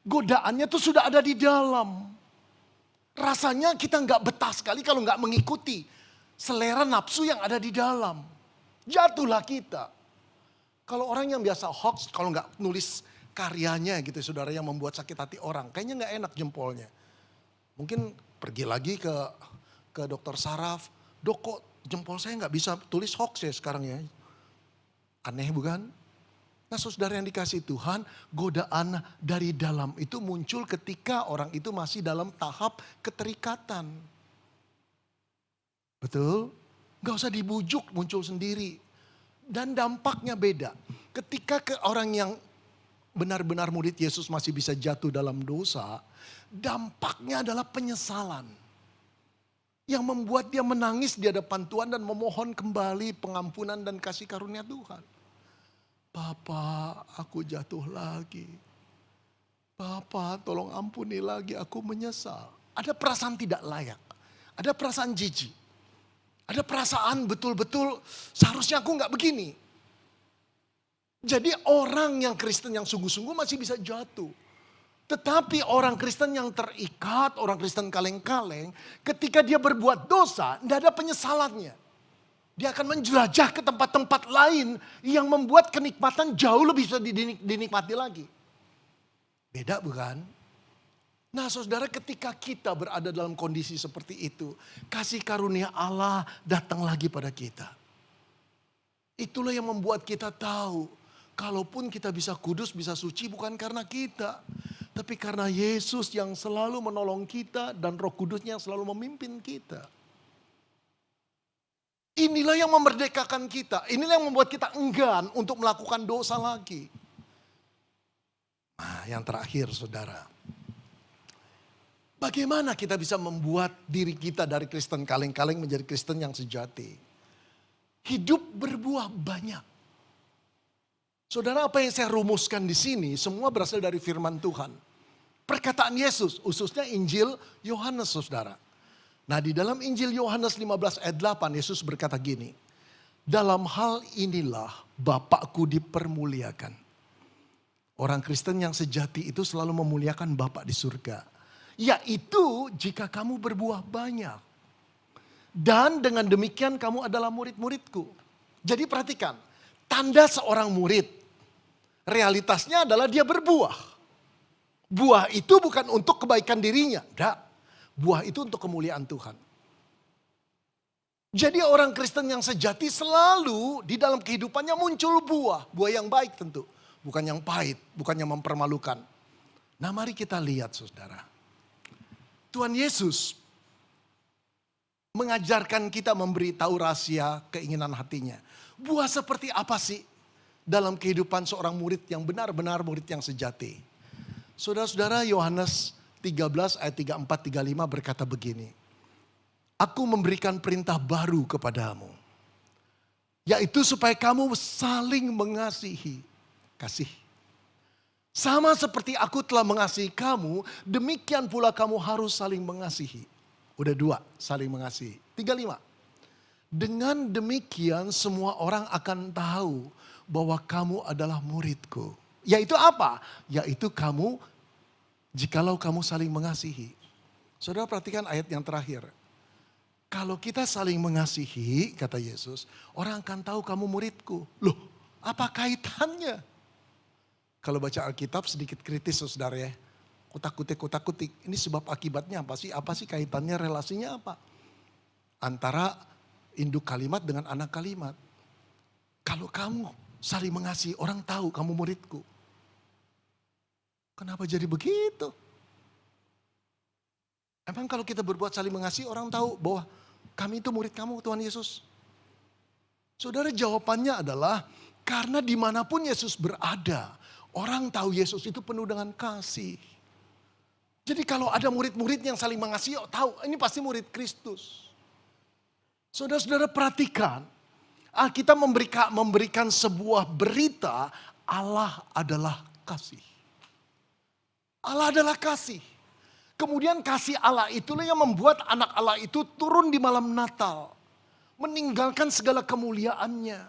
godaannya tuh sudah ada di dalam. Rasanya kita nggak betah sekali kalau nggak mengikuti selera nafsu yang ada di dalam. Jatuhlah kita. Kalau orang yang biasa hoax, kalau nggak nulis karyanya gitu saudara yang membuat sakit hati orang. Kayaknya nggak enak jempolnya. Mungkin pergi lagi ke dokter saraf. Dok kok jempol saya nggak bisa tulis hoax ya sekarang ya. Aneh bukan? Nah saudara yang dikasih Tuhan, godaan dari dalam itu muncul ketika orang itu masih dalam tahap keterikatan. Betul? Gak usah dibujuk, muncul sendiri. Dan dampaknya beda. Ketika orang yang benar-benar murid Yesus masih bisa jatuh dalam dosa, dampaknya adalah penyesalan. Yang membuat dia menangis di hadapan Tuhan dan memohon kembali pengampunan dan kasih karunia Tuhan. Papa, aku jatuh lagi. Papa, tolong ampuni lagi, aku menyesal. Ada perasaan tidak layak. Ada perasaan jijik. Ada perasaan betul-betul seharusnya aku nggak begini. Jadi orang yang Kristen yang sungguh-sungguh masih bisa jatuh. Tetapi orang Kristen yang terikat, orang Kristen kaleng-kaleng, ketika dia berbuat dosa, tidak ada penyesalannya. Dia akan menjelajah ke tempat-tempat lain yang membuat kenikmatan jauh lebih bisa dinikmati lagi. Beda bukan? Nah saudara, ketika kita berada dalam kondisi seperti itu, kasih karunia Allah datang lagi pada kita. Itulah yang membuat kita tahu, kalaupun kita bisa kudus, bisa suci bukan karena kita. Tapi karena Yesus yang selalu menolong kita dan Roh Kudusnya yang selalu memimpin kita. Inilah yang memerdekakan kita. Inilah yang membuat kita enggan untuk melakukan dosa lagi. Nah yang terakhir saudara. Bagaimana kita bisa membuat diri kita dari Kristen kaleng-kaleng menjadi Kristen yang sejati. Hidup berbuah banyak. Saudara, apa yang saya rumuskan di sini semua berasal dari firman Tuhan. Perkataan Yesus, khususnya Injil Yohanes saudara. Nah di dalam Injil Yohanes 15 ayat 8 Yesus berkata gini. Dalam hal inilah Bapakku dipermuliakan. Orang Kristen yang sejati itu selalu memuliakan Bapa di surga. Yaitu jika kamu berbuah banyak. Dan dengan demikian kamu adalah murid-muridku. Jadi perhatikan, tanda seorang murid. Realitasnya adalah dia berbuah. Buah itu bukan untuk kebaikan dirinya. Enggak. Buah itu untuk kemuliaan Tuhan. Jadi orang Kristen yang sejati selalu di dalam kehidupannya muncul buah. Buah yang baik tentu. Bukan yang pahit, bukan yang mempermalukan. Nah mari kita lihat saudara. Tuhan Yesus mengajarkan kita memberitahu rahasia keinginan hatinya. Buah seperti apa sih dalam kehidupan seorang murid yang benar-benar murid yang sejati? Saudara-saudara, Yohanes 13 ayat 34-35 berkata begini. Aku memberikan perintah baru kepadamu. Yaitu supaya kamu saling mengasihi. Kasih. Sama seperti aku telah mengasihi kamu, demikian pula kamu harus saling mengasihi. Udah dua, saling mengasihi. 35. Dengan demikian semua orang akan tahu bahwa kamu adalah muridku. Yaitu apa? Yaitu kamu, jikalau kamu saling mengasihi. Saudara perhatikan ayat yang terakhir. Kalau kita saling mengasihi, kata Yesus, orang akan tahu kamu muridku. Loh, apa kaitannya? Kalau baca Alkitab sedikit kritis saudara ya. Kutak-kutik. Ini sebab akibatnya apa sih? Apa sih kaitannya, relasinya apa? Antara induk kalimat dengan anak kalimat. Kalau kamu saling mengasihi, orang tahu kamu muridku. Kenapa jadi begitu? Emang kalau kita berbuat saling mengasihi, orang tahu bahwa kami itu murid kamu, Tuhan Yesus. Saudara, jawabannya adalah karena dimanapun Yesus berada, orang tahu Yesus itu penuh dengan kasih. Jadi kalau ada murid-murid yang saling mengasihi, tahu ini pasti murid Kristus. Saudara-saudara perhatikan, Alkitab memberikan sebuah berita, Allah adalah kasih. Allah adalah kasih. Kemudian kasih Allah itulah yang membuat anak Allah itu turun di malam Natal. Meninggalkan segala kemuliaannya.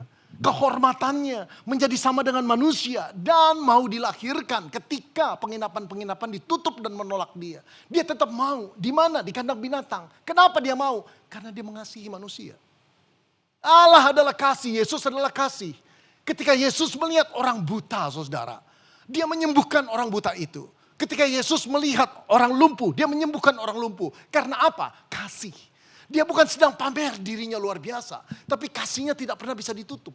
kehormatannya menjadi sama dengan manusia dan mau dilahirkan ketika penginapan-penginapan ditutup dan menolak dia. Dia tetap mau. Di mana? Di kandang binatang. Kenapa dia mau? Karena dia mengasihi manusia. Allah adalah kasih, Yesus adalah kasih. Ketika Yesus melihat orang buta, saudara, dia menyembuhkan orang buta itu. Ketika Yesus melihat orang lumpuh, dia menyembuhkan orang lumpuh. Karena apa? Kasih. Dia bukan sedang pamer dirinya luar biasa, tapi kasihnya tidak pernah bisa ditutup.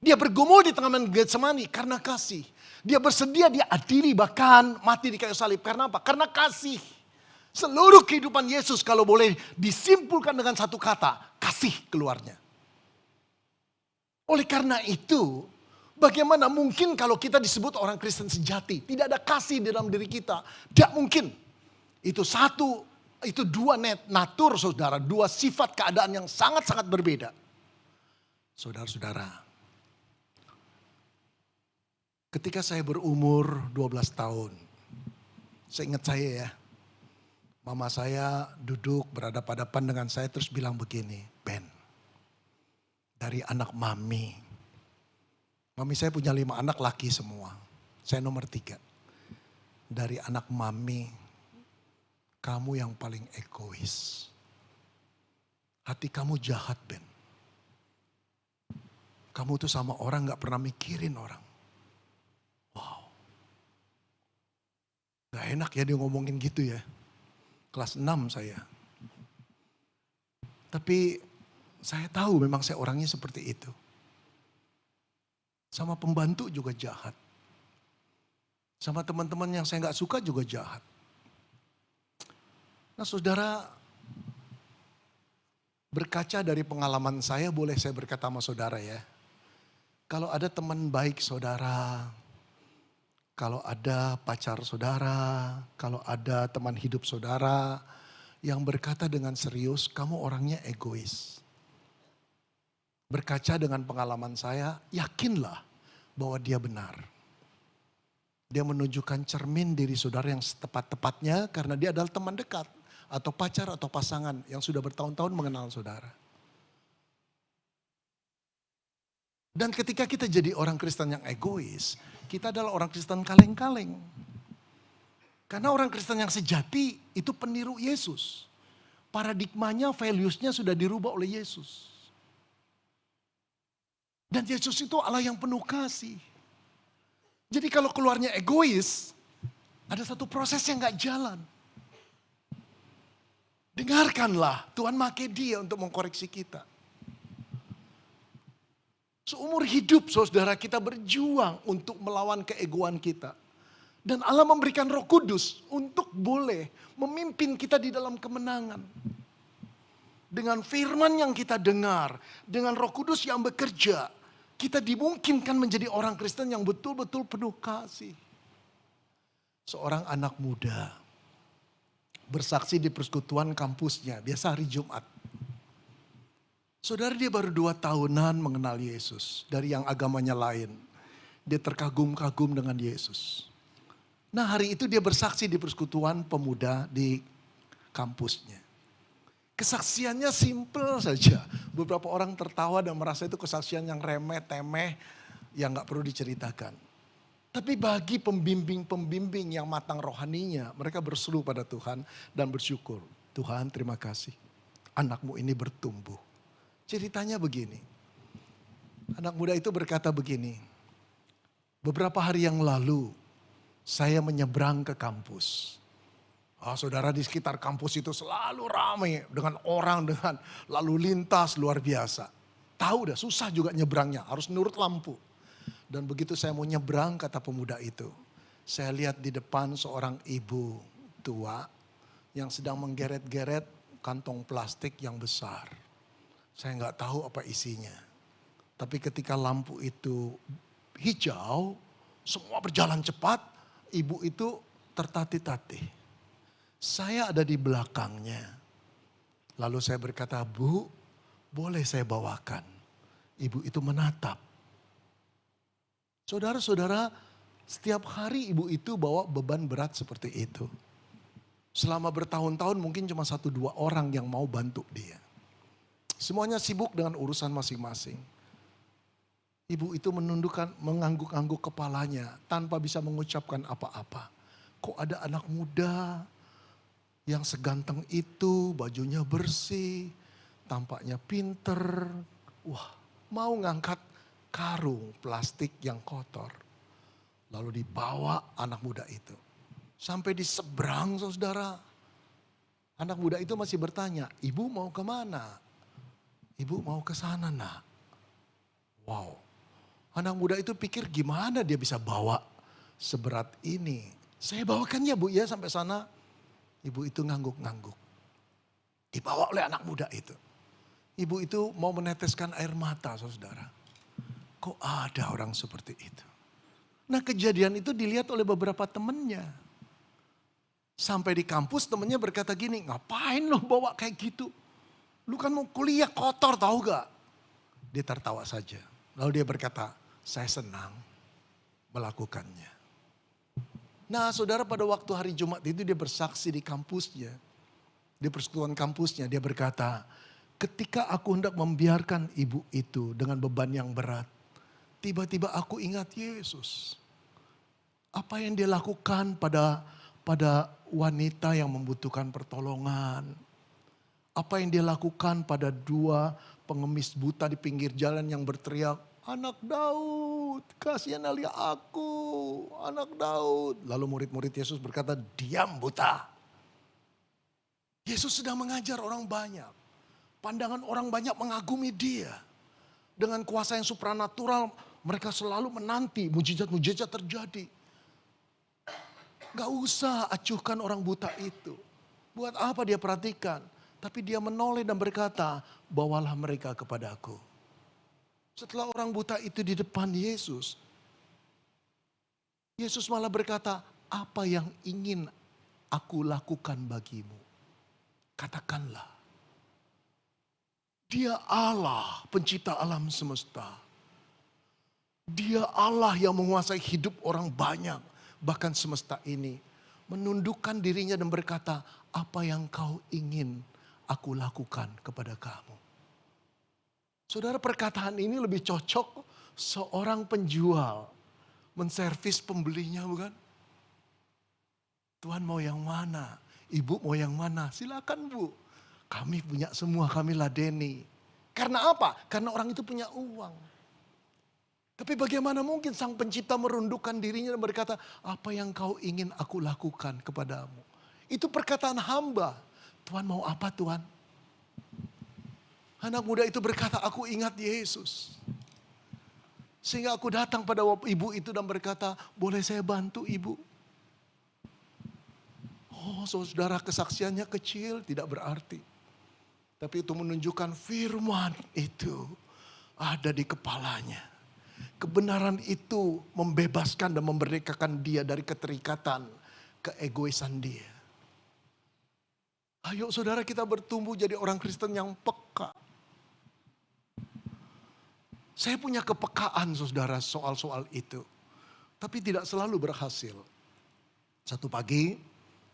Dia bergumul di tengah Getsemani karena kasih. Dia bersedia diadili bahkan mati di kayu salib. Karena apa? Karena kasih. Seluruh kehidupan Yesus kalau boleh disimpulkan dengan satu kata, kasih keluarnya. Oleh karena itu, bagaimana mungkin kalau kita disebut orang Kristen sejati, tidak ada kasih di dalam diri kita? Tidak mungkin. Itu dua natur saudara, dua sifat keadaan yang sangat-sangat berbeda. Saudara-saudara, ketika saya berumur 12 tahun, seingat saya ya, mama saya duduk berhadapan-hadapan dengan saya terus bilang begini, Ben, dari anak mami. Mami saya punya 5 anak laki semua, saya nomor 3. Dari anak mami, kamu yang paling egois. Hati kamu jahat, Ben. Kamu tuh sama orang gak pernah mikirin orang. Wow. Gak enak ya dia ngomongin gitu ya. Kelas 6 saya. Tapi saya tahu memang saya orangnya seperti itu. Sama pembantu juga jahat. Sama teman-teman yang saya gak suka juga jahat. Nah saudara, berkaca dari pengalaman saya, boleh saya berkata sama saudara ya. Kalau ada teman baik saudara, kalau ada pacar saudara, kalau ada teman hidup saudara yang berkata dengan serius, kamu orangnya egois. Berkaca dengan pengalaman saya, yakinlah bahwa dia benar. Dia menunjukkan cermin diri saudara yang setepat-tepatnya karena dia adalah teman dekat. Atau pacar atau pasangan yang sudah bertahun-tahun mengenal saudara. Dan ketika kita jadi orang Kristen yang egois, kita adalah orang Kristen kaleng-kaleng. Karena orang Kristen yang sejati itu peniru Yesus. Paradigmanya, values-nya sudah dirubah oleh Yesus. Dan Yesus itu Allah yang penuh kasih. Jadi kalau keluarnya egois, ada satu proses yang gak jalan. Dengarkanlah, Tuhan pakai dia untuk mengkoreksi kita. Seumur hidup saudara kita berjuang untuk melawan keegoan kita. Dan Allah memberikan Roh Kudus untuk boleh memimpin kita di dalam kemenangan. Dengan firman yang kita dengar, dengan Roh Kudus yang bekerja, kita dimungkinkan menjadi orang Kristen yang betul-betul penuh kasih. Seorang anak muda bersaksi di persekutuan kampusnya, biasa hari Jumat. Saudara, dia baru 2 tahunan mengenal Yesus dari yang agamanya lain. Dia terkagum-kagum dengan Yesus. Nah hari itu dia bersaksi di persekutuan pemuda di kampusnya. Kesaksiannya simple saja. Beberapa orang tertawa dan merasa itu kesaksian yang remeh, temeh, yang gak perlu diceritakan. Tapi bagi pembimbing-pembimbing yang matang rohaninya, mereka berseru pada Tuhan dan bersyukur. Tuhan terima kasih, anakmu ini bertumbuh. Ceritanya begini, anak muda itu berkata begini, beberapa hari yang lalu saya menyeberang ke kampus. Saudara, di sekitar kampus itu selalu ramai dengan orang, dengan lalu lintas luar biasa. Tahu dah susah juga nyebrangnya, harus nurut lampu. Dan begitu saya mau nyebrang, kata pemuda itu, saya lihat di depan seorang ibu tua yang sedang menggeret-geret kantong plastik yang besar. Saya nggak tahu apa isinya. Tapi ketika lampu itu hijau, semua berjalan cepat, ibu itu tertatih-tatih. Saya ada di belakangnya. Lalu saya berkata, Bu, boleh saya bawakan? Ibu itu menatap. Saudara-saudara, setiap hari ibu itu bawa beban berat seperti itu. Selama bertahun-tahun mungkin cuma 1-2 orang yang mau bantu dia. Semuanya sibuk dengan urusan masing-masing. Ibu itu menundukkan, mengangguk-angguk kepalanya tanpa bisa mengucapkan apa-apa. Kok ada anak muda yang seganteng itu, bajunya bersih, tampaknya pinter. Wah, mau ngangkat karung plastik yang kotor. Lalu dibawa anak muda itu. Sampai di seberang saudara. Anak muda itu masih bertanya, ibu mau kemana? Ibu mau ke sana nak. Wow, anak muda itu pikir gimana dia bisa bawa seberat ini. Saya bawakan ya bu ya sampai sana. Ibu itu ngangguk-ngangguk. Dibawa oleh anak muda itu. Ibu itu mau meneteskan air mata saudara. Kok ada orang seperti itu? Nah kejadian itu dilihat oleh beberapa temannya. Sampai di kampus temennya berkata gini, ngapain lo bawa kayak gitu? Lu kan mau kuliah kotor tahu gak? Dia tertawa saja. Lalu dia berkata, saya senang melakukannya. Nah saudara pada waktu hari Jumat itu dia bersaksi di kampusnya. Di persekutuan kampusnya dia berkata, ketika aku hendak membiarkan ibu itu dengan beban yang berat. Tiba-tiba aku ingat Yesus. Apa yang dia lakukan pada wanita yang membutuhkan pertolongan. Apa yang dia lakukan pada dua pengemis buta di pinggir jalan yang berteriak, anak Daud, kasihanilah aku, anak Daud. Lalu murid-murid Yesus berkata, diam buta. Yesus sedang mengajar orang banyak. Pandangan orang banyak mengagumi dia. Dengan kuasa yang supranatural, mereka selalu menanti mujizat-mujizat terjadi. Gak usah acuhkan orang buta itu. Buat apa dia perhatikan? Tapi dia menoleh dan berkata, bawalah mereka kepadaku. Setelah orang buta itu di depan Yesus, Yesus malah berkata, apa yang ingin aku lakukan bagimu? Katakanlah. Dia Allah, pencipta alam semesta. Dia Allah yang menguasai hidup orang banyak, bahkan semesta ini. Menundukkan dirinya dan berkata, apa yang kau ingin aku lakukan kepada kamu. Saudara, perkataan ini lebih cocok seorang penjual menservis pembelinya, bukan? Tuhan mau yang mana? Ibu mau yang mana? Silakan bu. Kami punya semua, kami ladeni. Karena apa? Karena orang itu punya uang. Tapi bagaimana mungkin sang pencipta merundukkan dirinya dan berkata, apa yang kau ingin aku lakukan kepadamu? Itu perkataan hamba. Tuhan mau apa Tuhan? Anak muda itu berkata, aku ingat Yesus. Sehingga aku datang pada ibu itu dan berkata, boleh saya bantu ibu? Oh saudara, kesaksiannya kecil, tidak berarti. Tapi itu menunjukkan firman itu ada di kepalanya. Kebenaran itu membebaskan dan memerdekakan dia dari keterikatan, keegoisan dia. Ayo saudara kita bertumbuh jadi orang Kristen yang peka. Saya punya kepekaan saudara soal-soal itu. Tapi tidak selalu berhasil. Satu pagi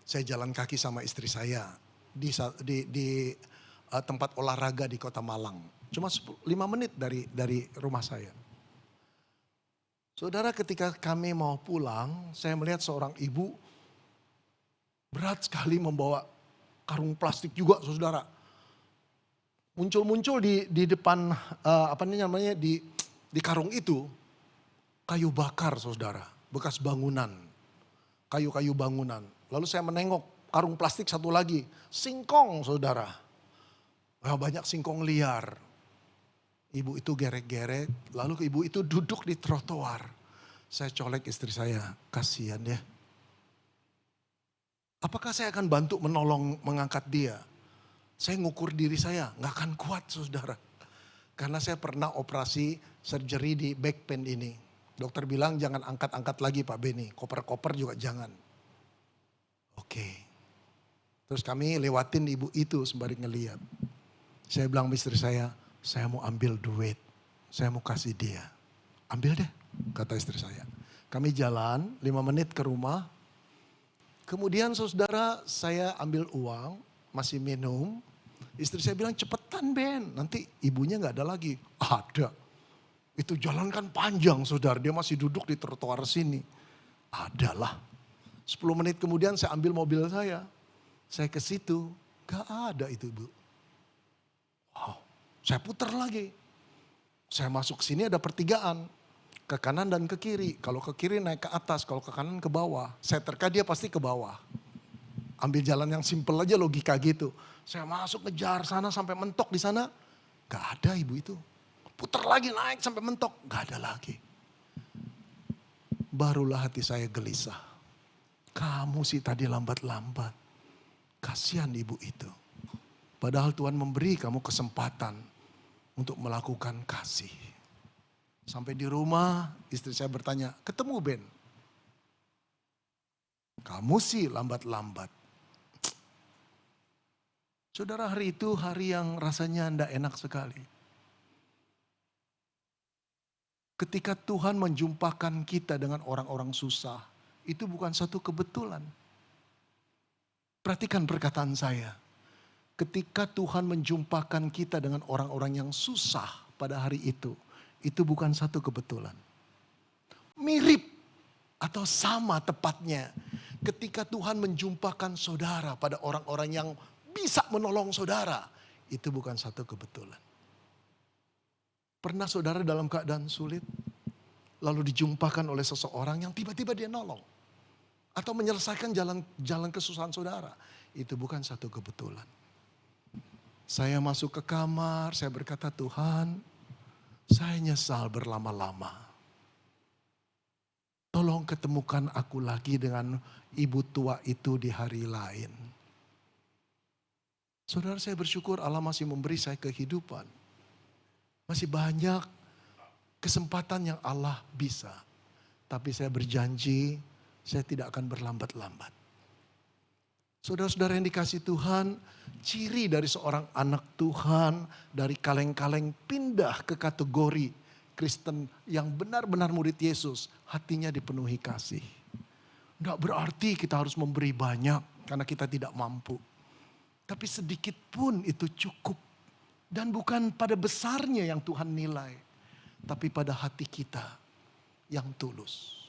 saya jalan kaki sama istri saya di tempat olahraga di Kota Malang. Cuma 5 menit dari rumah saya. Saudara, ketika kami mau pulang, saya melihat seorang ibu berat sekali membawa karung plastik juga, saudara. Muncul-muncul di depan di karung itu kayu bakar, saudara, bekas bangunan, kayu-kayu bangunan. Lalu saya menengok karung plastik satu lagi, singkong, saudara. Banyak singkong liar. Ibu itu gerek-gerek, lalu ibu itu duduk di trotoar. Saya colek istri saya, kasihan ya. Apakah saya akan bantu menolong mengangkat dia? Saya ngukur diri saya, gak akan kuat saudara. Karena saya pernah operasi surgery di back pain ini. Dokter bilang jangan angkat-angkat lagi Pak Beni, koper-koper juga jangan. Oke. Terus kami lewatin ibu itu sembari ngeliat. Saya bilang istri saya mau ambil duit, saya mau kasih dia. Ambil deh, kata istri saya. Kami jalan 5 menit ke rumah. Kemudian saudara saya ambil uang, masih minum. Istri saya bilang cepetan Ben, nanti ibunya gak ada lagi. Ada. Itu jalan kan panjang saudara, dia masih duduk di trotoar sini. Adalah. 10 menit kemudian saya ambil mobil saya ke situ, gak ada itu ibu. Wow, saya putar lagi. Saya masuk sini ada pertigaan, ke kanan dan ke kiri. Kalau ke kiri naik ke atas, kalau ke kanan ke bawah. Saya terka dia pasti ke bawah. Ambil jalan yang simpel aja logika gitu. Saya masuk ngejar sana sampai mentok di sana, gak ada ibu itu. Putar lagi naik sampai mentok, gak ada lagi. Barulah hati saya gelisah. Kamu sih tadi lambat-lambat. Kasihan ibu itu. Padahal Tuhan memberi kamu kesempatan untuk melakukan kasih. Sampai di rumah istri saya bertanya, ketemu Ben? Kamu sih lambat-lambat. Saudara, hari itu hari yang rasanya tidak enak sekali. Ketika Tuhan menjumpakan kita dengan orang-orang susah, itu bukan satu kebetulan. Perhatikan perkataan saya. Ketika Tuhan menjumpakan kita dengan orang-orang yang susah pada hari itu bukan satu kebetulan. Mirip atau sama tepatnya ketika Tuhan menjumpakan saudara pada orang-orang yang bisa menolong saudara, itu bukan satu kebetulan. Pernah saudara dalam keadaan sulit, lalu dijumpakan oleh seseorang yang tiba-tiba dia nolong. Atau menyelesaikan jalan kesusahan saudara. Itu bukan satu kebetulan. Saya masuk ke kamar, saya berkata, Tuhan, saya nyesal berlama-lama. Tolong ketemukan aku lagi dengan ibu tua itu di hari lain. Saudara, saya bersyukur Allah masih memberi saya kehidupan. Masih banyak kesempatan yang Allah bisa. Tapi saya berjanji, saya tidak akan berlambat-lambat. Saudara-saudara yang dikasih Tuhan, ciri dari seorang anak Tuhan, dari kaleng-kaleng pindah ke kategori Kristen yang benar-benar murid Yesus, hatinya dipenuhi kasih. Enggak berarti kita harus memberi banyak karena kita tidak mampu. Tapi sedikit pun itu cukup. Dan bukan pada besarnya yang Tuhan nilai, tapi pada hati kita yang tulus.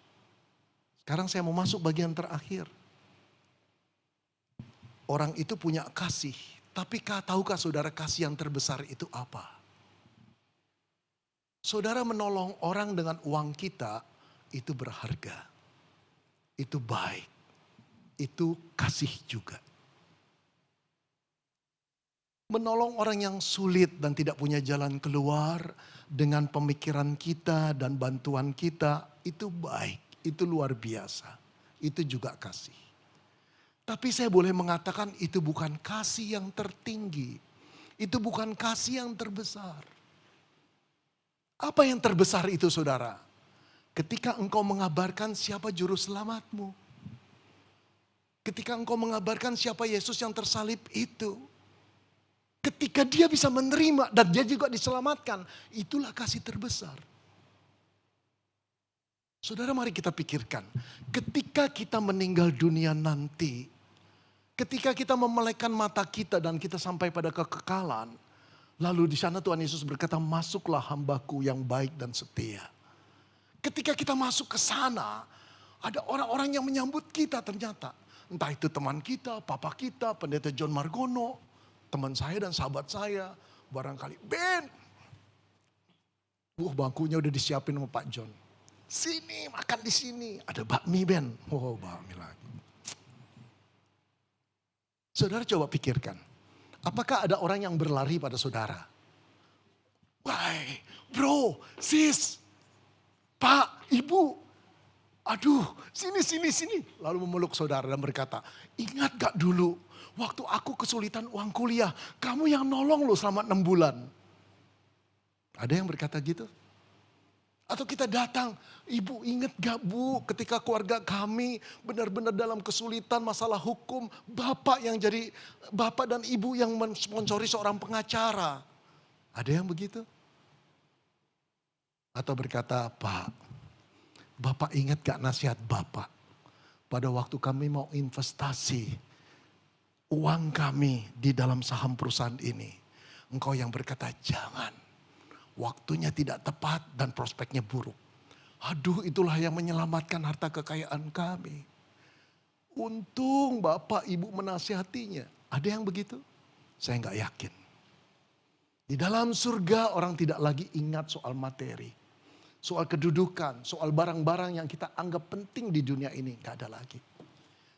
Sekarang saya mau masuk bagian terakhir. Orang itu punya kasih, tapi tahukah saudara kasih yang terbesar itu apa? Saudara menolong orang dengan uang kita, itu berharga. Itu baik. Itu kasih juga. Menolong orang yang sulit dan tidak punya jalan keluar dengan pemikiran kita dan bantuan kita, itu baik, itu luar biasa. Itu juga kasih. Tapi saya boleh mengatakan itu bukan kasih yang tertinggi. Itu bukan kasih yang terbesar. Apa yang terbesar itu saudara? Ketika engkau mengabarkan siapa juru selamatmu. Ketika engkau mengabarkan siapa Yesus yang tersalib itu. Ketika dia bisa menerima dan dia juga diselamatkan, itulah kasih terbesar. Saudara, mari kita pikirkan, ketika kita meninggal dunia nanti, ketika kita memelekkan mata kita dan kita sampai pada kekekalan, lalu di sana Tuhan Yesus berkata, masuklah hambaku yang baik dan setia. Ketika kita masuk ke sana, ada orang-orang yang menyambut kita ternyata. Entah itu teman kita, papa kita, pendeta John Margono, teman saya dan sahabat saya, barangkali, Ben, bangkunya udah disiapin sama Pak John. Sini, makan di sini. Ada bakmi, Ben. Oh, bakmi lagi. Saudara coba pikirkan. Apakah ada orang yang berlari pada saudara? Wah, bro, sis, Pak, Ibu. Aduh, sini. Lalu memeluk saudara dan berkata, ingat gak dulu, waktu aku kesulitan uang kuliah, kamu yang nolong loh selama 6 bulan. Ada yang berkata gitu? Atau kita datang, Ibu ingat gak Bu, ketika keluarga kami benar-benar dalam kesulitan masalah hukum, Bapak dan Ibu yang mensponsori seorang pengacara. Ada yang begitu? Atau berkata, Pak, Bapak ingat gak nasihat Bapak? Pada waktu kami mau investasi uang kami di dalam saham perusahaan ini. Engkau yang berkata, jangan. Waktunya tidak tepat dan prospeknya buruk. Aduh, itulah yang menyelamatkan harta kekayaan kami. Untung Bapak Ibu menasihatinya. Ada yang begitu? Saya nggak yakin. Di dalam surga orang tidak lagi ingat soal materi. Soal kedudukan, soal barang-barang yang kita anggap penting di dunia ini. Nggak ada lagi.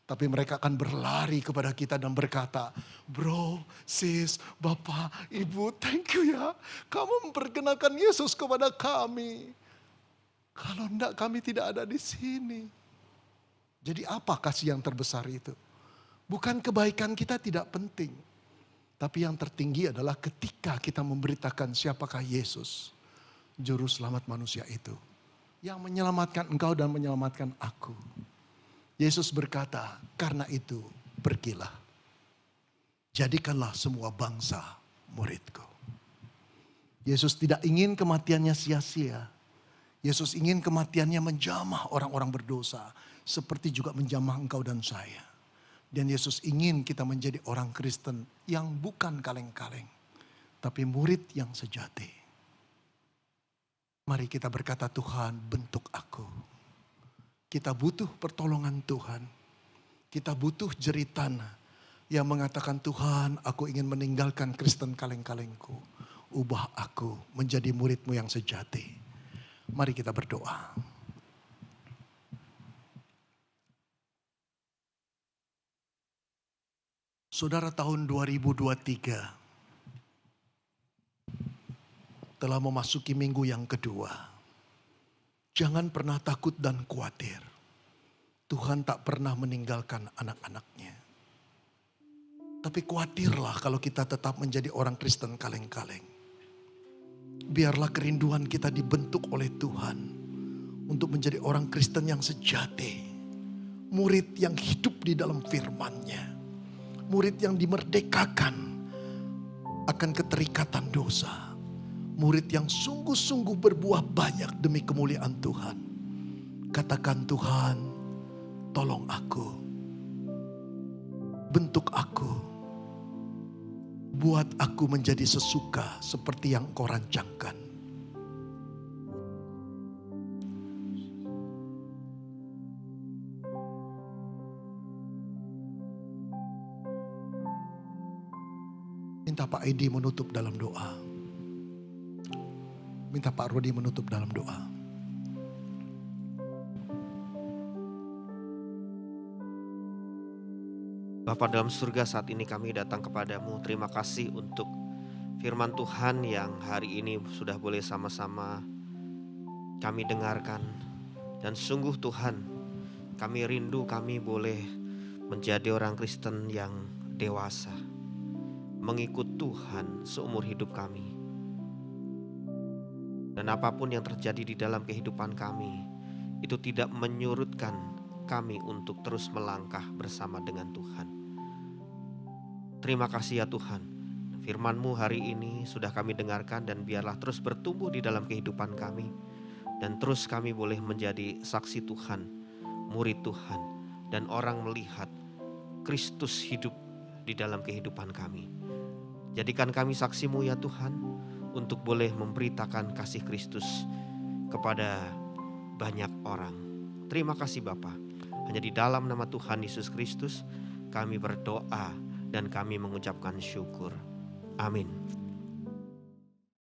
Tapi mereka akan berlari kepada kita dan berkata, bro, sis, bapak, ibu, thank you ya. Kamu memperkenalkan Yesus kepada kami. Kalau enggak kami tidak ada di sini. Jadi apa kasih yang terbesar itu? Bukan kebaikan kita tidak penting. Tapi yang tertinggi adalah ketika kita memberitakan siapakah Yesus. Juru selamat manusia itu. Yang menyelamatkan engkau dan menyelamatkan aku. Yesus berkata, karena itu pergilah. Jadikanlah semua bangsa muridku. Yesus tidak ingin kematiannya sia-sia. Yesus ingin kematiannya menjamah orang-orang berdosa. Seperti juga menjamah engkau dan saya. Dan Yesus ingin kita menjadi orang Kristen yang bukan kaleng-kaleng. Tapi murid yang sejati. Mari kita berkata, Tuhan bentuk aku. Kita butuh pertolongan Tuhan. Kita butuh jeritan yang mengatakan, Tuhan aku ingin meninggalkan Kristen kaleng-kalengku. Ubah aku menjadi murid-Mu yang sejati. Mari kita berdoa. Saudara, tahun 2023 telah memasuki minggu yang kedua. Jangan pernah takut dan khawatir. Tuhan tak pernah meninggalkan anak-anaknya. Tapi khawatirlah kalau kita tetap menjadi orang Kristen kaleng-kaleng. Biarlah kerinduan kita dibentuk oleh Tuhan. Untuk menjadi orang Kristen yang sejati. Murid yang hidup di dalam firman-Nya. Murid yang dimerdekakan akan keterikatan dosa. Murid yang sungguh-sungguh berbuah banyak demi kemuliaan Tuhan. Katakan, Tuhan, tolong aku. Bentuk aku. Buat aku menjadi sesuka seperti yang Kau rancangkan. Minta Pak Edi menutup dalam doa. Minta Pak Rudi menutup dalam doa. Bapa dalam surga, saat ini kami datang kepadamu. Terima kasih untuk firman Tuhan yang hari ini sudah boleh sama-sama kami dengarkan. Dan sungguh Tuhan, kami rindu kami boleh menjadi orang Kristen yang dewasa. Mengikut Tuhan seumur hidup kami. Dan apapun yang terjadi di dalam kehidupan kami, itu tidak menyurutkan kami untuk terus melangkah bersama dengan Tuhan. Terima kasih ya Tuhan. Firman-Mu hari ini sudah kami dengarkan dan biarlah terus bertumbuh di dalam kehidupan kami. Dan terus kami boleh menjadi saksi Tuhan, murid Tuhan. Dan orang melihat Kristus hidup di dalam kehidupan kami. Jadikan kami saksi-Mu ya Tuhan. Untuk boleh memberitakan kasih Kristus kepada banyak orang. Terima kasih Bapa. Hanya di dalam nama Tuhan Yesus Kristus kami berdoa dan kami mengucapkan syukur. Amin.